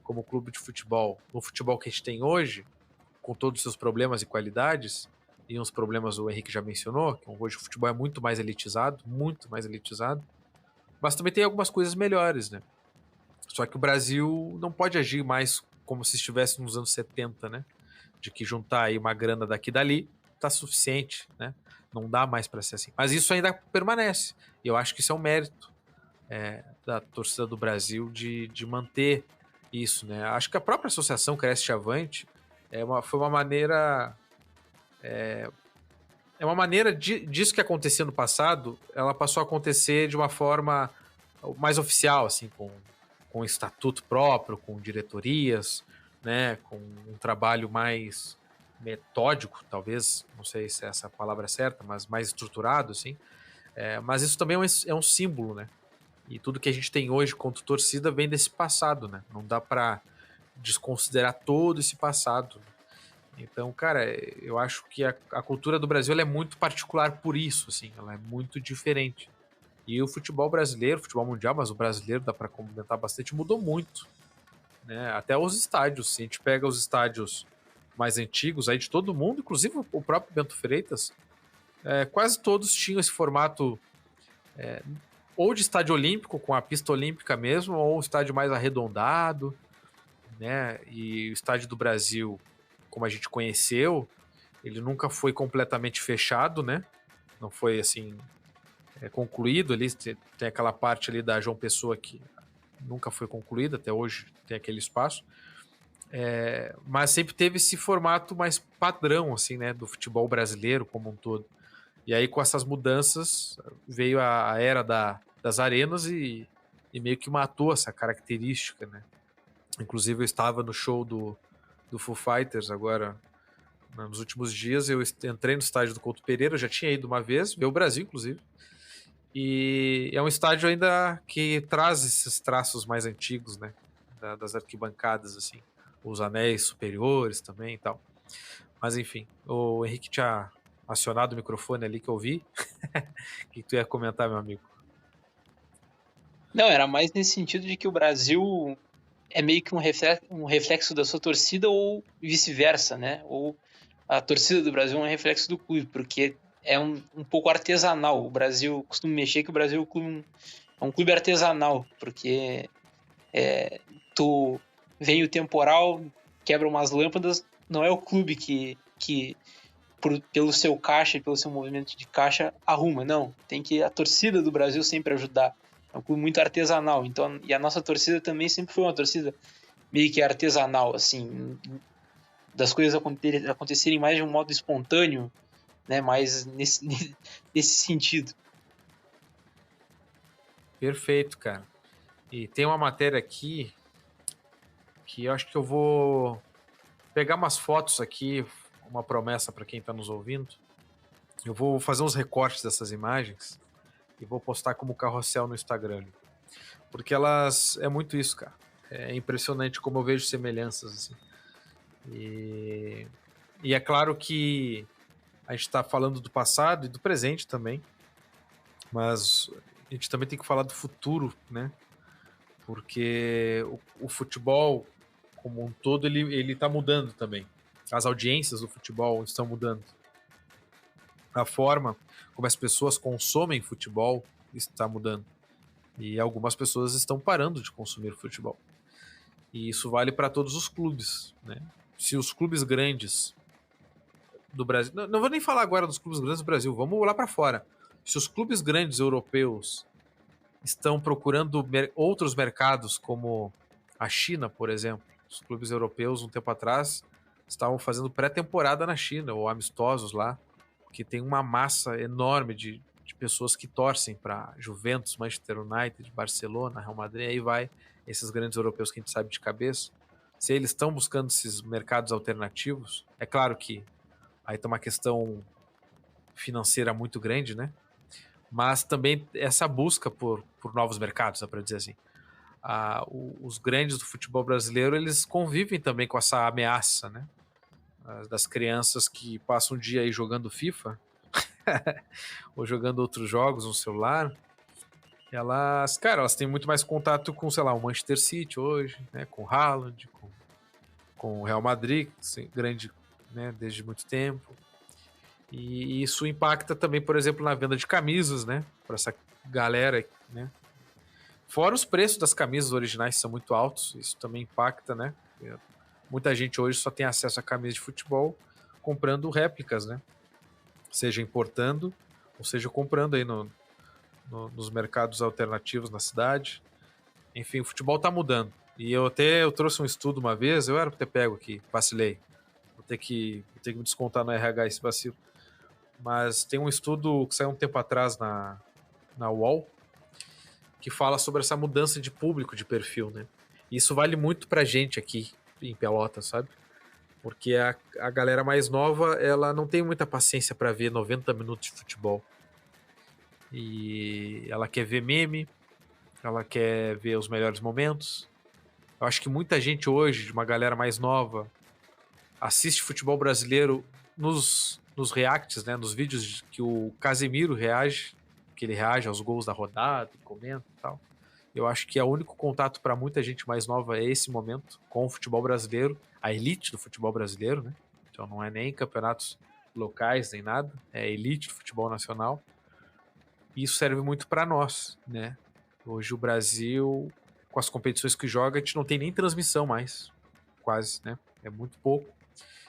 como clube de futebol, no futebol que a gente tem hoje, com todos os seus problemas e qualidades, e uns problemas o Henrique já mencionou, que hoje o futebol é muito mais elitizado, mas também tem algumas coisas melhores, né? Só que o Brasil não pode agir mais como se estivesse nos anos 70, né? De que juntar aí uma grana daqui e dali tá suficiente, né? Não dá mais para ser assim. Mas isso ainda permanece. E eu acho que isso é um mérito da torcida do Brasil de manter isso, né? Acho que a própria associação Cresce Avante foi uma maneira disso que acontecia no passado, ela passou a acontecer de uma forma mais oficial, assim, com estatuto próprio, com diretorias, né, com um trabalho mais metódico, talvez, não sei se essa palavra é certa, mas mais estruturado, assim. Mas isso também é um símbolo, né? E tudo que a gente tem hoje quanto torcida vem desse passado, né? Não dá para desconsiderar todo esse passado. Então, cara, eu acho que a cultura do Brasil ela é muito particular por isso, assim, ela é muito diferente. E o futebol brasileiro, o futebol mundial, mas o brasileiro dá para comentar bastante, mudou muito, né? Até os estádios, se a gente pega os estádios mais antigos aí de todo mundo, inclusive o próprio Bento Freitas, quase todos tinham esse formato ou de estádio olímpico, com a pista olímpica mesmo, ou um estádio mais arredondado, né? E o estádio do Brasil, como a gente conheceu, ele nunca foi completamente fechado, né? Não foi assim concluído ali. Tem aquela parte ali da João Pessoa que nunca foi concluída, até hoje tem aquele espaço. Mas sempre teve esse formato mais padrão, assim, né? Do futebol brasileiro como um todo. E aí, com essas mudanças, veio a era das arenas e meio que matou essa característica, né? Inclusive, eu estava no show do Foo Fighters agora, nos últimos dias. Eu entrei no estádio do Couto Pereira, eu já tinha ido uma vez, ver o Brasil, inclusive. E é um estádio ainda que traz esses traços mais antigos, né? Das arquibancadas, assim. Os anéis superiores também e tal. Mas enfim, o Henrique tinha acionado o microfone ali que eu vi. O que tu ia comentar, meu amigo? Não, era mais nesse sentido de que o Brasil é meio que um reflexo da sua torcida ou vice-versa, né? Ou a torcida do Brasil é um reflexo do clube, porque é um pouco artesanal. O Brasil, costumo mexer que o Brasil é um clube artesanal, porque tu vem o temporal, quebra umas lâmpadas, não é o clube que pelo seu caixa e pelo seu movimento de caixa arruma, não. Tem que a torcida do Brasil sempre ajudar. É um clube muito artesanal, então, e a nossa torcida também sempre foi uma torcida meio que artesanal, assim, das coisas acontecerem mais de um modo espontâneo, né, mais nesse sentido. Perfeito, cara. E tem uma matéria aqui que eu acho que eu vou pegar umas fotos aqui, uma promessa para quem está nos ouvindo. Eu vou fazer uns recortes dessas imagens e vou postar como carrossel no Instagram. Porque elas. É muito isso, cara. É impressionante como eu vejo semelhanças, assim. E é claro que a gente está falando do passado e do presente também, mas a gente também tem que falar do futuro, né? Porque o futebol, como um todo, ele tá mudando também. As audiências do futebol estão mudando. A forma como as pessoas consomem futebol está mudando. E algumas pessoas estão parando de consumir futebol. E isso vale para todos os clubes, né? Se os clubes grandes do Brasil... Não vou nem falar agora dos clubes grandes do Brasil, vamos lá para fora. Se os clubes grandes europeus estão procurando outros mercados, como a China, por exemplo. Os clubes europeus, um tempo atrás, estavam fazendo pré-temporada na China, ou amistosos lá, porque tem uma massa enorme de pessoas que torcem para Juventus, Manchester United, Barcelona, Real Madrid, aí vai esses grandes europeus que a gente sabe de cabeça. Se eles estão buscando esses mercados alternativos, é claro que aí tem uma questão financeira muito grande, né? Mas também essa busca por novos mercados, dá para dizer assim. Os grandes do futebol brasileiro, eles convivem também com essa ameaça, né? Das crianças que passam o dia aí jogando FIFA ou jogando outros jogos no celular. Elas, cara, elas têm muito mais contato com, sei lá, o Manchester City hoje, né? Com o Haaland, com o Real Madrid, assim, grande, né? Desde muito tempo. E isso impacta também, por exemplo, na venda de camisas, né? Para essa galera, né? Fora os preços das camisas originais que são muito altos, isso também impacta, né? Muita gente hoje só tem acesso a camisa de futebol comprando réplicas, né? Seja importando, ou seja comprando aí nos mercados alternativos na cidade. Enfim, o futebol tá mudando. E eu trouxe um estudo uma vez, eu era pra ter pego aqui, vacilei. Vou ter que me descontar no RH esse vacilo. Mas tem um estudo que saiu um tempo atrás na UOL, que fala sobre essa mudança de público, de perfil, né? E isso vale muito pra gente aqui em Pelotas, sabe? Porque a galera mais nova, ela não tem muita paciência para ver 90 minutos de futebol. E ela quer ver meme, ela quer ver os melhores momentos. Eu acho que muita gente hoje, uma galera mais nova, assiste futebol brasileiro nos reacts, né? Nos vídeos que o Casemiro reage, que ele reage aos gols da rodada, comenta e tal. Eu acho que o único contato para muita gente mais nova é esse momento com o futebol brasileiro, a elite do futebol brasileiro, né? Então não é nem campeonatos locais nem nada, é a elite do futebol nacional. E isso serve muito para nós, né? Hoje o Brasil, com as competições que joga, a gente não tem nem transmissão mais, quase, né? É muito pouco.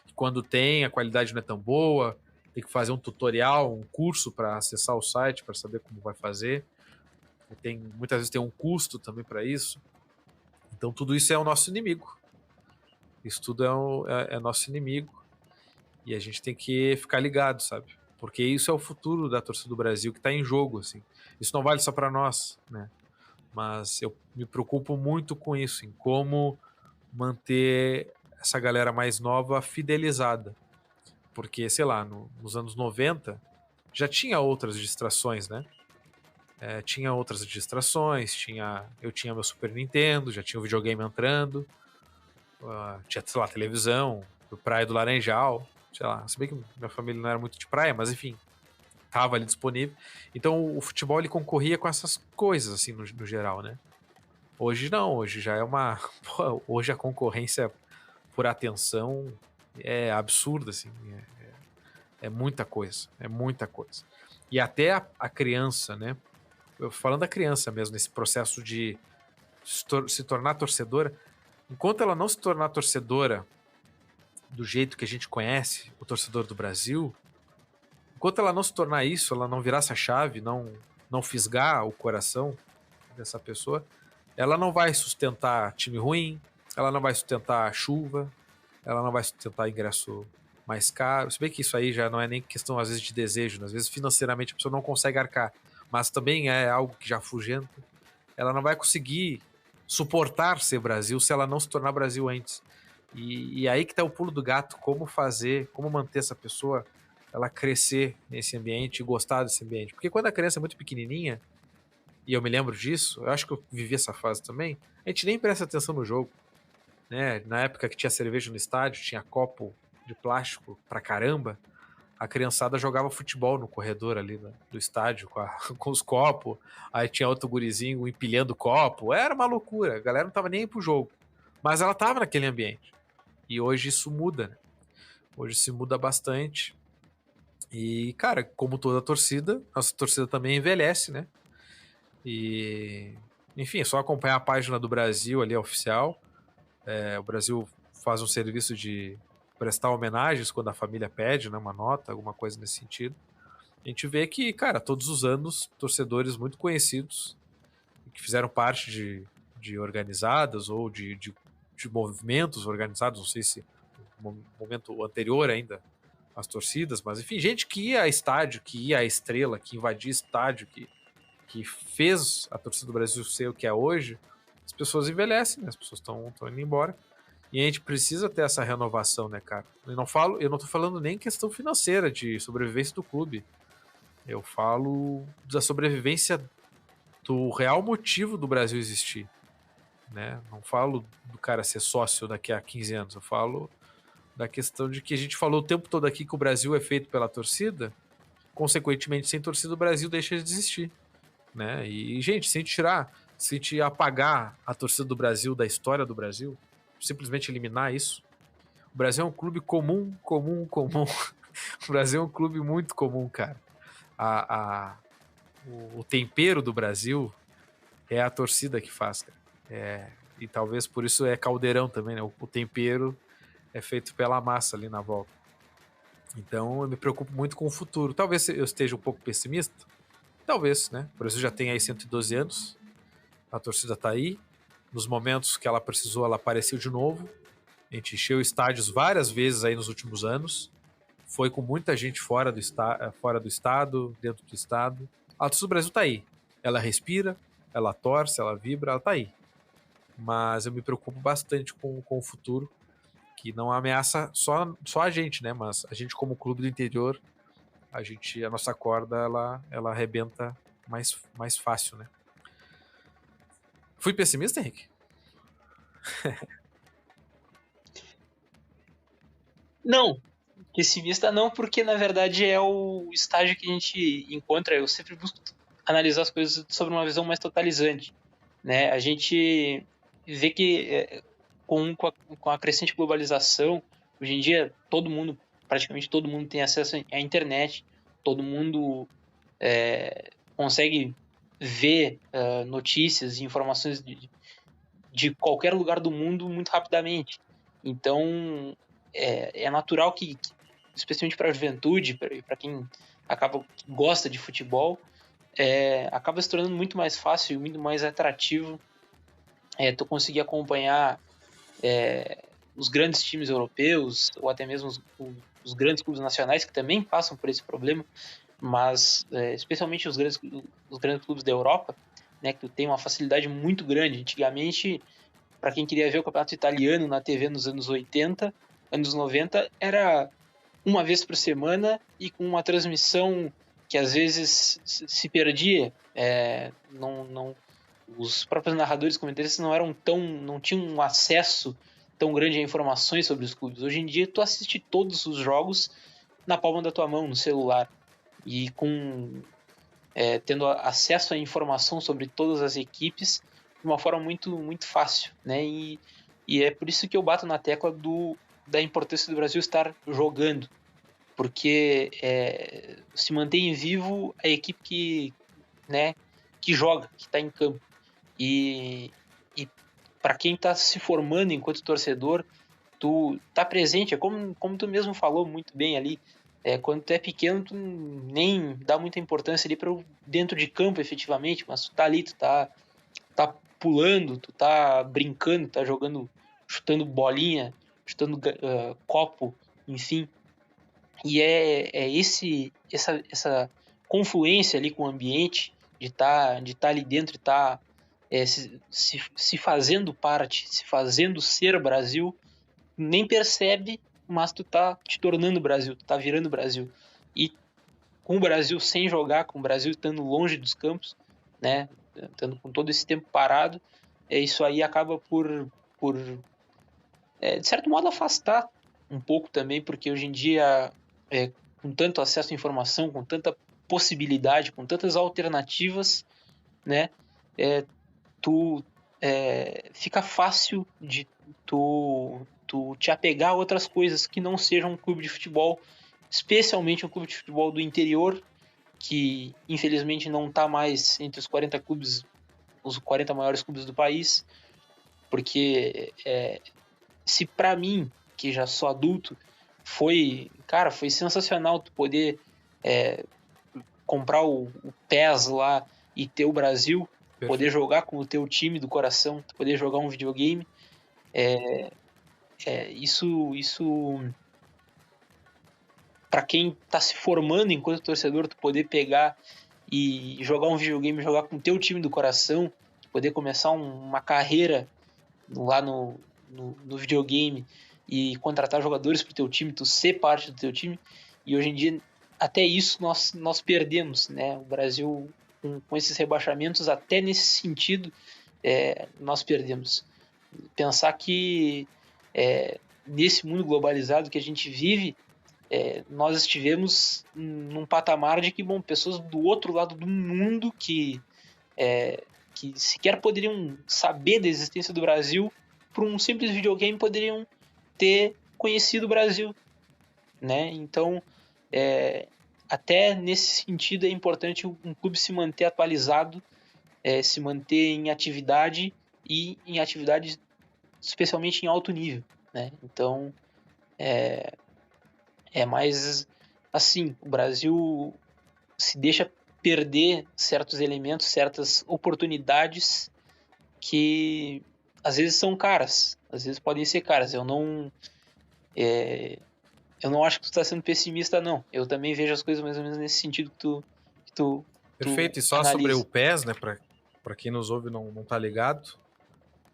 E quando tem, a qualidade não é tão boa, tem que fazer um tutorial, um curso para acessar o site, para saber como vai fazer. Muitas vezes tem um custo também para isso. Então tudo isso é o nosso inimigo. Isso tudo é nosso inimigo. E a gente tem que ficar ligado, sabe? Porque isso é o futuro da torcida do Brasil que está em jogo, assim. Isso não vale só para nós, né? Mas eu me preocupo muito com isso, em como manter essa galera mais nova fidelizada. Porque, sei lá, nos anos 90 já tinha outras distrações, né? Tinha outras distrações, eu tinha meu Super Nintendo, já tinha o videogame entrando, tinha, sei lá, televisão, Praia do Laranjal, sei lá, se bem que minha família não era muito de praia, mas enfim, tava ali disponível. Então o futebol ele concorria com essas coisas, assim, no geral, né? Hoje não, hoje já é uma. Pô, hoje a concorrência por atenção é absurda, assim. É muita coisa, é muita coisa. E até a criança, né? Falando da criança mesmo, nesse processo de se tornar torcedora, enquanto ela não se tornar torcedora do jeito que a gente conhece, o torcedor do Brasil, enquanto ela não se tornar isso, ela não virar essa chave, não fisgar o coração dessa pessoa, ela não vai sustentar time ruim, ela não vai sustentar chuva, ela não vai sustentar ingresso mais caro. Se bem que isso aí já não é nem questão, às vezes, de desejo, né? Às vezes, financeiramente, a pessoa não consegue arcar, mas também é algo que já afugenta. Ela não vai conseguir suportar ser Brasil se ela não se tornar Brasil antes. E aí que tá o pulo do gato, como manter essa pessoa, ela crescer nesse ambiente e gostar desse ambiente. Porque quando a criança é muito pequenininha, e eu me lembro disso, eu acho que eu vivi essa fase também, a gente nem presta atenção no jogo, né? Na época que tinha cerveja no estádio, tinha copo de plástico pra caramba, a criançada jogava futebol no corredor ali do estádio com os copos, aí tinha outro gurizinho empilhando copo, era uma loucura, a galera não tava nem aí pro jogo, mas ela tava naquele ambiente. E hoje isso muda, né? Hoje se muda bastante. E, cara, como toda torcida, nossa torcida também envelhece, né? E, enfim, é só acompanhar a página do Brasil ali, oficial. O Brasil faz um serviço de prestar homenagens quando a família pede, né? Uma nota, alguma coisa nesse sentido. A gente vê que, cara, todos os anos, torcedores muito conhecidos, que fizeram parte de organizadas ou de movimentos organizados, não sei se no momento anterior ainda as torcidas, mas enfim, gente que ia a estádio, que ia à Estrela, que invadia estádio, que fez a torcida do Brasil ser o que é hoje, as pessoas envelhecem, né? As pessoas estão indo embora. E a gente precisa ter essa renovação, né, cara? Eu não tô falando nem questão financeira de sobrevivência do clube. Eu falo da sobrevivência do real motivo do Brasil existir, né? Não falo do cara ser sócio daqui a 15 anos, eu falo da questão de que a gente falou o tempo todo aqui que o Brasil é feito pela torcida, consequentemente, sem torcida o Brasil deixa de existir, né? E, gente, se a gente apagar a torcida do Brasil da história do Brasil, simplesmente eliminar isso, o Brasil é um clube comum, O Brasil é um clube muito comum, cara. O tempero do Brasil é a torcida que faz, cara. E talvez por isso é caldeirão também, né? O tempero é feito pela massa ali na volta. Então eu me preocupo muito com o futuro. Talvez eu esteja um pouco pessimista. Talvez, né? O Brasil já tem aí 112 anos. A torcida tá aí. Nos momentos que ela precisou, ela apareceu de novo. A gente encheu estádios várias vezes aí nos últimos anos. Foi com muita gente fora do estado, dentro do estado. A torcida do Brasil tá aí. Ela respira, ela torce, ela vibra, ela tá aí. Mas eu me preocupo bastante com o futuro, que não ameaça só a gente, né? Mas a gente como clube do interior, a nossa corda, ela arrebenta mais fácil, né? Fui pessimista, Henrique? Não, pessimista não, porque na verdade é o estágio que a gente encontra. Eu sempre busco analisar as coisas sobre uma visão mais totalizante, né? A gente vê que com a crescente globalização, hoje em dia praticamente todo mundo tem acesso à internet, todo mundo consegue ver notícias e informações de qualquer lugar do mundo muito rapidamente. Então, é natural que especialmente para a juventude, para quem gosta de futebol, acaba se tornando muito mais fácil e muito mais atrativo tu conseguir acompanhar os grandes times europeus ou até mesmo os grandes clubes nacionais que também passam por esse problema, mas especialmente os grandes clubes da Europa, né, que tem uma facilidade muito grande. Antigamente, para quem queria ver o campeonato italiano na TV nos anos 80, anos 90, era uma vez por semana e com uma transmissão que às vezes se perdia. Os próprios narradores comentaristas não tinham um acesso tão grande a informações sobre os clubes. Hoje em dia, tu assiste todos os jogos na palma da tua mão, no celular, e tendo acesso à informação sobre todas as equipes de uma forma muito, muito fácil, né? E é por isso que eu bato na tecla da importância do Brasil estar jogando, porque se mantém vivo a equipe que joga, que está em campo. E para quem está se formando enquanto torcedor, tu tá presente, como tu mesmo falou muito bem ali, quando tu é pequeno, tu nem dá muita importância ali para dentro de campo, efetivamente, mas tu tá ali, tu tá pulando, tu tá brincando, tá jogando, chutando bolinha, chutando copo, enfim. E essa confluência ali com o ambiente, de tá ali dentro e tá se fazendo parte, se fazendo ser Brasil, nem percebe, mas tu tá te tornando Brasil, tu tá virando Brasil. E com o Brasil sem jogar, com o Brasil estando longe dos campos, né, estando com todo esse tempo parado, isso aí acaba por de certo modo, afastar um pouco também, porque hoje em dia, com tanto acesso à informação, com tanta possibilidade, com tantas alternativas, né, fica fácil de tu te apegar a outras coisas que não sejam um clube de futebol, especialmente um clube de futebol do interior, que infelizmente não está mais entre os 40 clubes, os 40 maiores clubes do país, porque se para mim, que já sou adulto, foi sensacional tu poder comprar o PES lá e ter o Brasil, Perfeito. Poder jogar com o teu time do coração, poder jogar um videogame, isso para quem tá se formando enquanto torcedor, tu poder pegar e jogar um videogame, jogar com o teu time do coração, poder começar uma carreira lá no videogame e contratar jogadores pro teu time, tu ser parte do teu time. E hoje em dia, até isso nós perdemos, né? O Brasil, com esses rebaixamentos, até nesse sentido, nós perdemos. Pensar que nesse mundo globalizado que a gente vive, nós estivemos num patamar de que, pessoas do outro lado do mundo que sequer poderiam saber da existência do Brasil, por um simples videogame poderiam ter conhecido o Brasil, né? Então, até nesse sentido é importante um clube se manter atualizado, se manter em atividade e em atividades especialmente em alto nível, né? Então, é mais assim, o Brasil se deixa perder certos elementos, certas oportunidades que às vezes são caras, às vezes podem ser caras. Eu não acho que tu está sendo pessimista, não. Eu também vejo as coisas mais ou menos nesse sentido que tu Perfeito, e só sobre o analisa. PES, né, para quem nos ouve não tá ligado,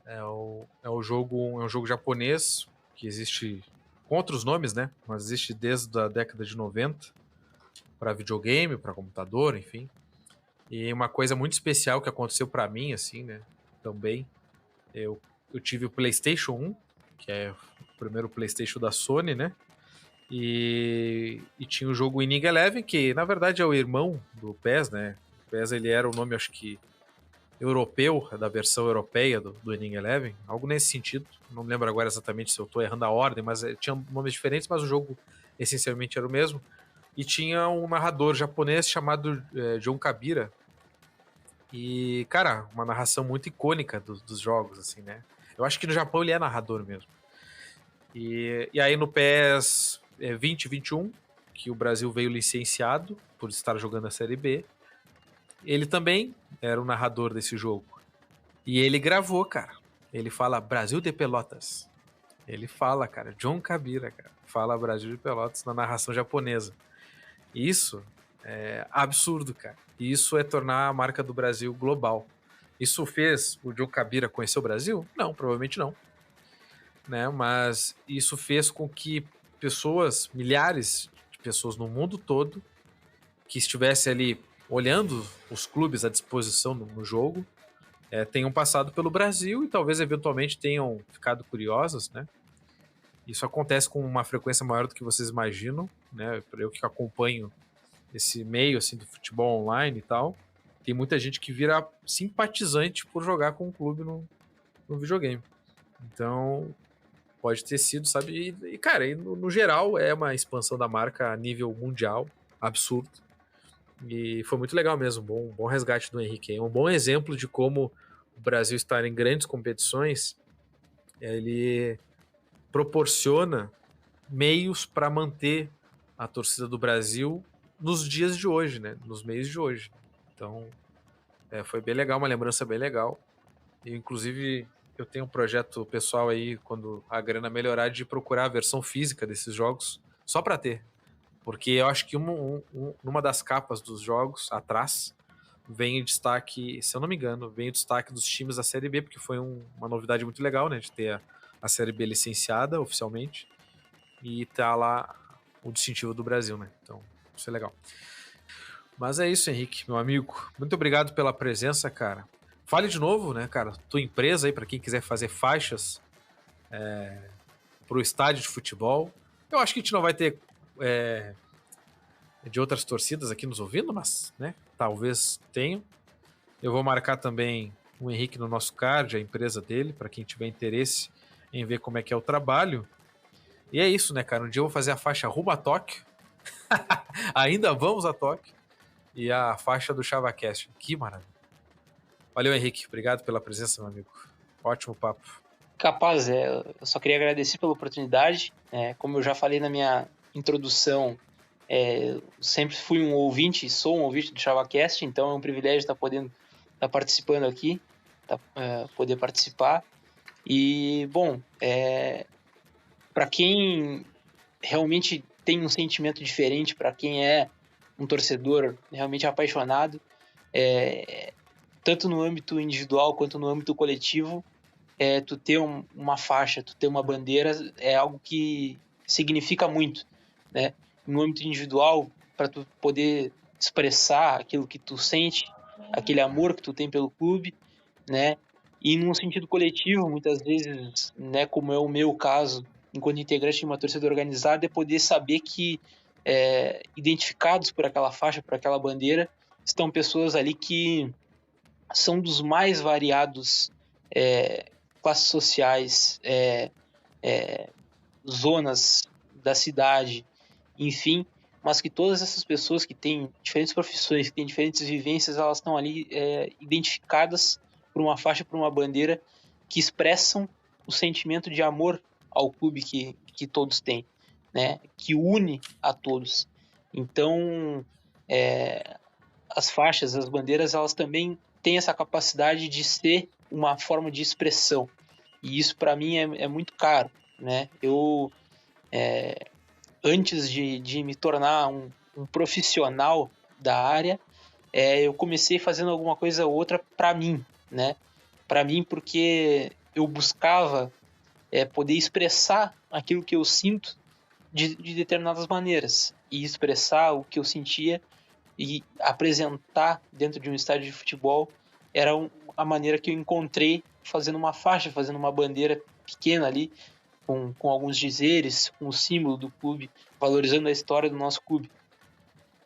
é um jogo japonês que existe com outros nomes, né, mas existe desde a década de 90 para videogame, para computador, enfim. E uma coisa muito especial que aconteceu para mim, assim, né, também, eu tive o PlayStation 1, que é o primeiro PlayStation da Sony, né, e tinha o jogo Winning Eleven, que na verdade é o irmão do PES, né, o PES ele era o nome, acho que europeu, da versão europeia do Winning Eleven, algo nesse sentido. Não lembro agora exatamente se eu estou errando a ordem, mas tinha nomes diferentes, mas o jogo essencialmente era o mesmo. E tinha um narrador japonês chamado John Kabira. E, cara, uma narração muito icônica dos jogos, assim, né? Eu acho que no Japão ele é narrador mesmo. E aí no PES 2021, que o Brasil veio licenciado por estar jogando a Série B, ele também era o narrador desse jogo. E ele gravou, cara. Ele fala Brasil de Pelotas. Ele fala, cara, John Kabira, cara. Fala Brasil de Pelotas na narração japonesa. Isso é absurdo, cara. E isso é tornar a marca do Brasil global. Isso fez o John Kabira conhecer o Brasil? Não, provavelmente não. Né? Mas isso fez com que pessoas, milhares de pessoas no mundo todo, que estivessem ali olhando os clubes à disposição no jogo, tenham passado pelo Brasil e talvez eventualmente tenham ficado curiosas, né? Isso acontece com uma frequência maior do que vocês imaginam, né? Eu que acompanho esse meio assim do futebol online e tal, tem muita gente que vira simpatizante por jogar com o clube no videogame. Então, pode ter sido, sabe? E cara, no geral é uma expansão da marca a nível mundial, absurdo. E foi muito legal mesmo, bom resgate do Henrique. É um bom exemplo de como o Brasil estar em grandes competições, ele proporciona meios para manter a torcida do Brasil nos dias de hoje, né? Nos meios de hoje. Então, foi bem legal, uma lembrança bem legal. E, inclusive, eu tenho um projeto pessoal aí, quando a grana melhorar, de procurar a versão física desses jogos, só para ter. Porque eu acho que numa das capas dos jogos, atrás, vem o destaque, se eu não me engano, vem o destaque dos times da Série B, porque foi uma novidade muito legal, né? De ter a Série B licenciada oficialmente e tá lá o distintivo do Brasil, né? Então, isso é legal. Mas é isso, Henrique, meu amigo. Muito obrigado pela presença, cara. Fale de novo, né, cara? Tua empresa aí, para quem quiser fazer faixas pro estádio de futebol. Eu acho que a gente não vai ter de outras torcidas aqui nos ouvindo, mas, né, talvez tenham. Eu vou marcar também o Henrique no nosso card, a empresa dele, para quem tiver interesse em ver como é que é o trabalho. E é isso, né, cara? Um dia eu vou fazer a faixa rumo a Tóquio. Ainda vamos a Tóquio. E a faixa do ChavaCast. Que maravilha. Valeu, Henrique. Obrigado pela presença, meu amigo. Ótimo papo. Capaz, eu só queria agradecer pela oportunidade. Como eu já falei na minha introdução, sempre fui um ouvinte, sou um ouvinte do ChavaCast, então é um privilégio estar podendo estar participando aqui, poder participar. E, bom, para quem realmente tem um sentimento diferente, para quem é um torcedor realmente apaixonado, tanto no âmbito individual quanto no âmbito coletivo, tu ter uma faixa, tu ter uma bandeira é algo que significa muito, né? No âmbito individual, para tu poder expressar aquilo que tu sente, aquele amor que tu tem pelo clube, né? E num sentido coletivo, muitas vezes, né, como é o meu caso, enquanto integrante de uma torcida organizada, é poder saber que identificados por aquela faixa, por aquela bandeira, estão pessoas ali que são dos mais variados classes sociais, zonas da cidade, enfim, mas que todas essas pessoas que têm diferentes profissões, que têm diferentes vivências, elas estão ali identificadas por uma faixa, por uma bandeira, que expressam o sentimento de amor ao clube que todos têm, né? Que une a todos. Então, as faixas, as bandeiras, elas também têm essa capacidade de ser uma forma de expressão. E isso, para mim, é muito caro, né? Eu, antes de me tornar um profissional da área, eu comecei fazendo alguma coisa ou outra para mim, né? Para mim, porque eu buscava poder expressar aquilo que eu sinto de determinadas maneiras e expressar o que eu sentia e apresentar dentro de um estádio de futebol era a maneira que eu encontrei fazendo uma faixa, fazendo uma bandeira pequena ali, com alguns dizeres, com o símbolo do clube, valorizando a história do nosso clube.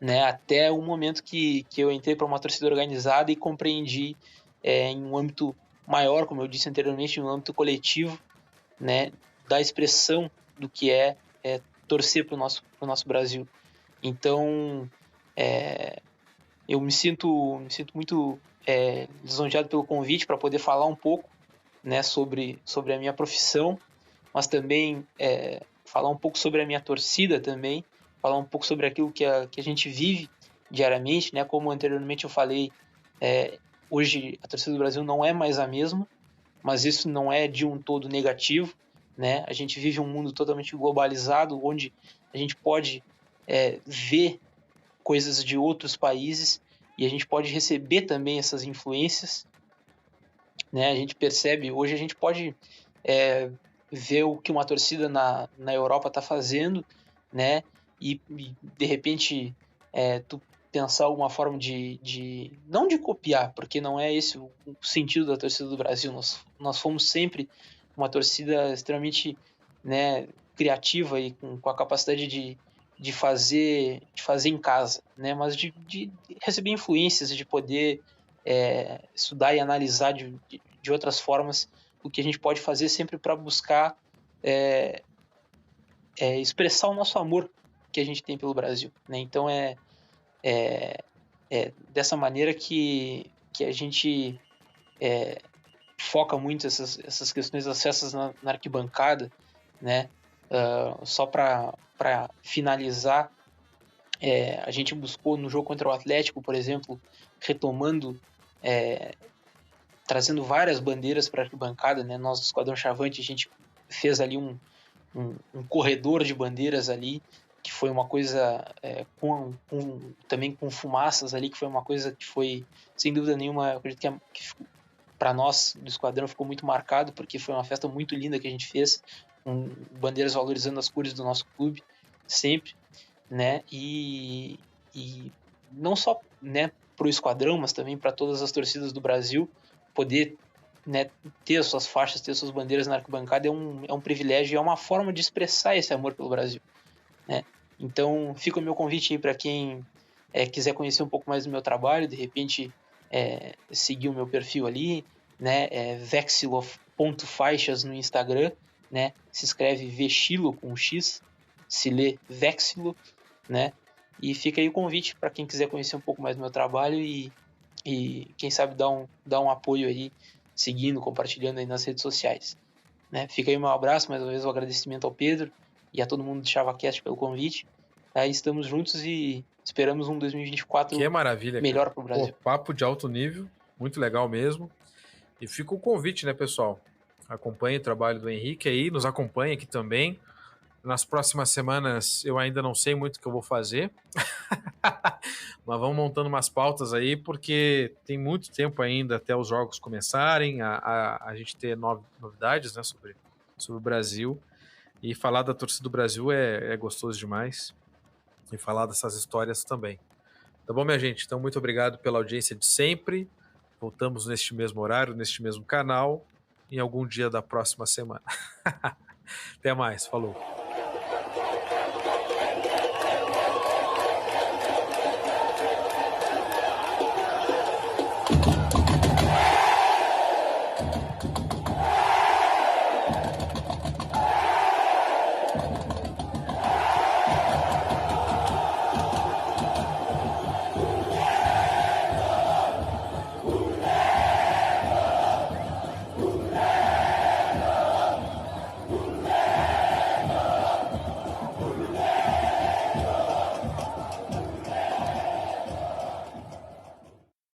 Né? Até o momento que eu entrei para uma torcida organizada e compreendi em um âmbito maior, como eu disse anteriormente, em um âmbito coletivo, né, da expressão do que é torcer para o nosso Brasil. Então, eu me sinto muito lisonjeado pelo convite para poder falar um pouco, né, sobre a minha profissão, mas também falar um pouco sobre a minha torcida também, falar um pouco sobre aquilo que a gente vive diariamente, né? Como anteriormente eu falei, hoje a torcida do Brasil não é mais a mesma, mas isso não é de um todo negativo, né? A gente vive um mundo totalmente globalizado, onde a gente pode ver coisas de outros países e a gente pode receber também essas influências, né? A gente percebe, hoje a gente pode ver o que uma torcida na Europa está fazendo, né? E de repente tu pensar alguma forma não de copiar, porque não é esse o sentido da torcida do Brasil. Nós fomos sempre uma torcida extremamente, né, criativa e com a capacidade de fazer em casa, né? Mas de receber influências, de poder estudar e analisar de outras formas o que a gente pode fazer sempre para buscar expressar o nosso amor que a gente tem pelo Brasil, né? Então é dessa maneira que a gente foca muito essas questões das festas na arquibancada, né? Só para finalizar, a gente buscou no jogo contra o Atlético, por exemplo, retomando, trazendo várias bandeiras para a arquibancada, né? Nós do Esquadrão Chavante, a gente fez ali um corredor de bandeiras ali, que foi uma coisa também com fumaças ali, que foi uma coisa que foi, sem dúvida nenhuma, eu acredito que para nós do Esquadrão ficou muito marcado, porque foi uma festa muito linda que a gente fez, com bandeiras valorizando as cores do nosso clube, sempre, né? E não só, né, para o Esquadrão, mas também para todas as torcidas do Brasil, poder, né, ter as suas faixas, ter as suas bandeiras na arquibancada é um privilégio e é uma forma de expressar esse amor pelo Brasil, né? Então fica o meu convite aí para quem quiser conhecer um pouco mais do meu trabalho, de repente seguir o meu perfil ali, né? Vexilo.faixas no Instagram, né? Se escreve Vexilo com X, se lê Vexilo, né? E fica aí o convite para quem quiser conhecer um pouco mais do meu trabalho e quem sabe dar um apoio aí, seguindo, compartilhando aí nas redes sociais, né? Fica aí o meu abraço, mais uma vez o agradecimento ao Pedro e a todo mundo do ChavaCast pelo convite. Aí estamos juntos e esperamos um 2024 Que maravilha, melhor para o Brasil. Pô, papo de alto nível, muito legal mesmo. E fica o convite, né, pessoal? Acompanhe o trabalho do Henrique aí, nos acompanhe aqui também. Nas próximas semanas eu ainda não sei muito o que eu vou fazer, mas vamos montando umas pautas aí, porque tem muito tempo ainda até os jogos começarem, a gente ter novidades, né, sobre o Brasil. E falar da torcida do Brasil é gostoso demais. E falar dessas histórias também. Tá bom, minha gente? Então, muito obrigado pela audiência de sempre. Voltamos neste mesmo horário, neste mesmo canal, em algum dia da próxima semana. Até mais, falou.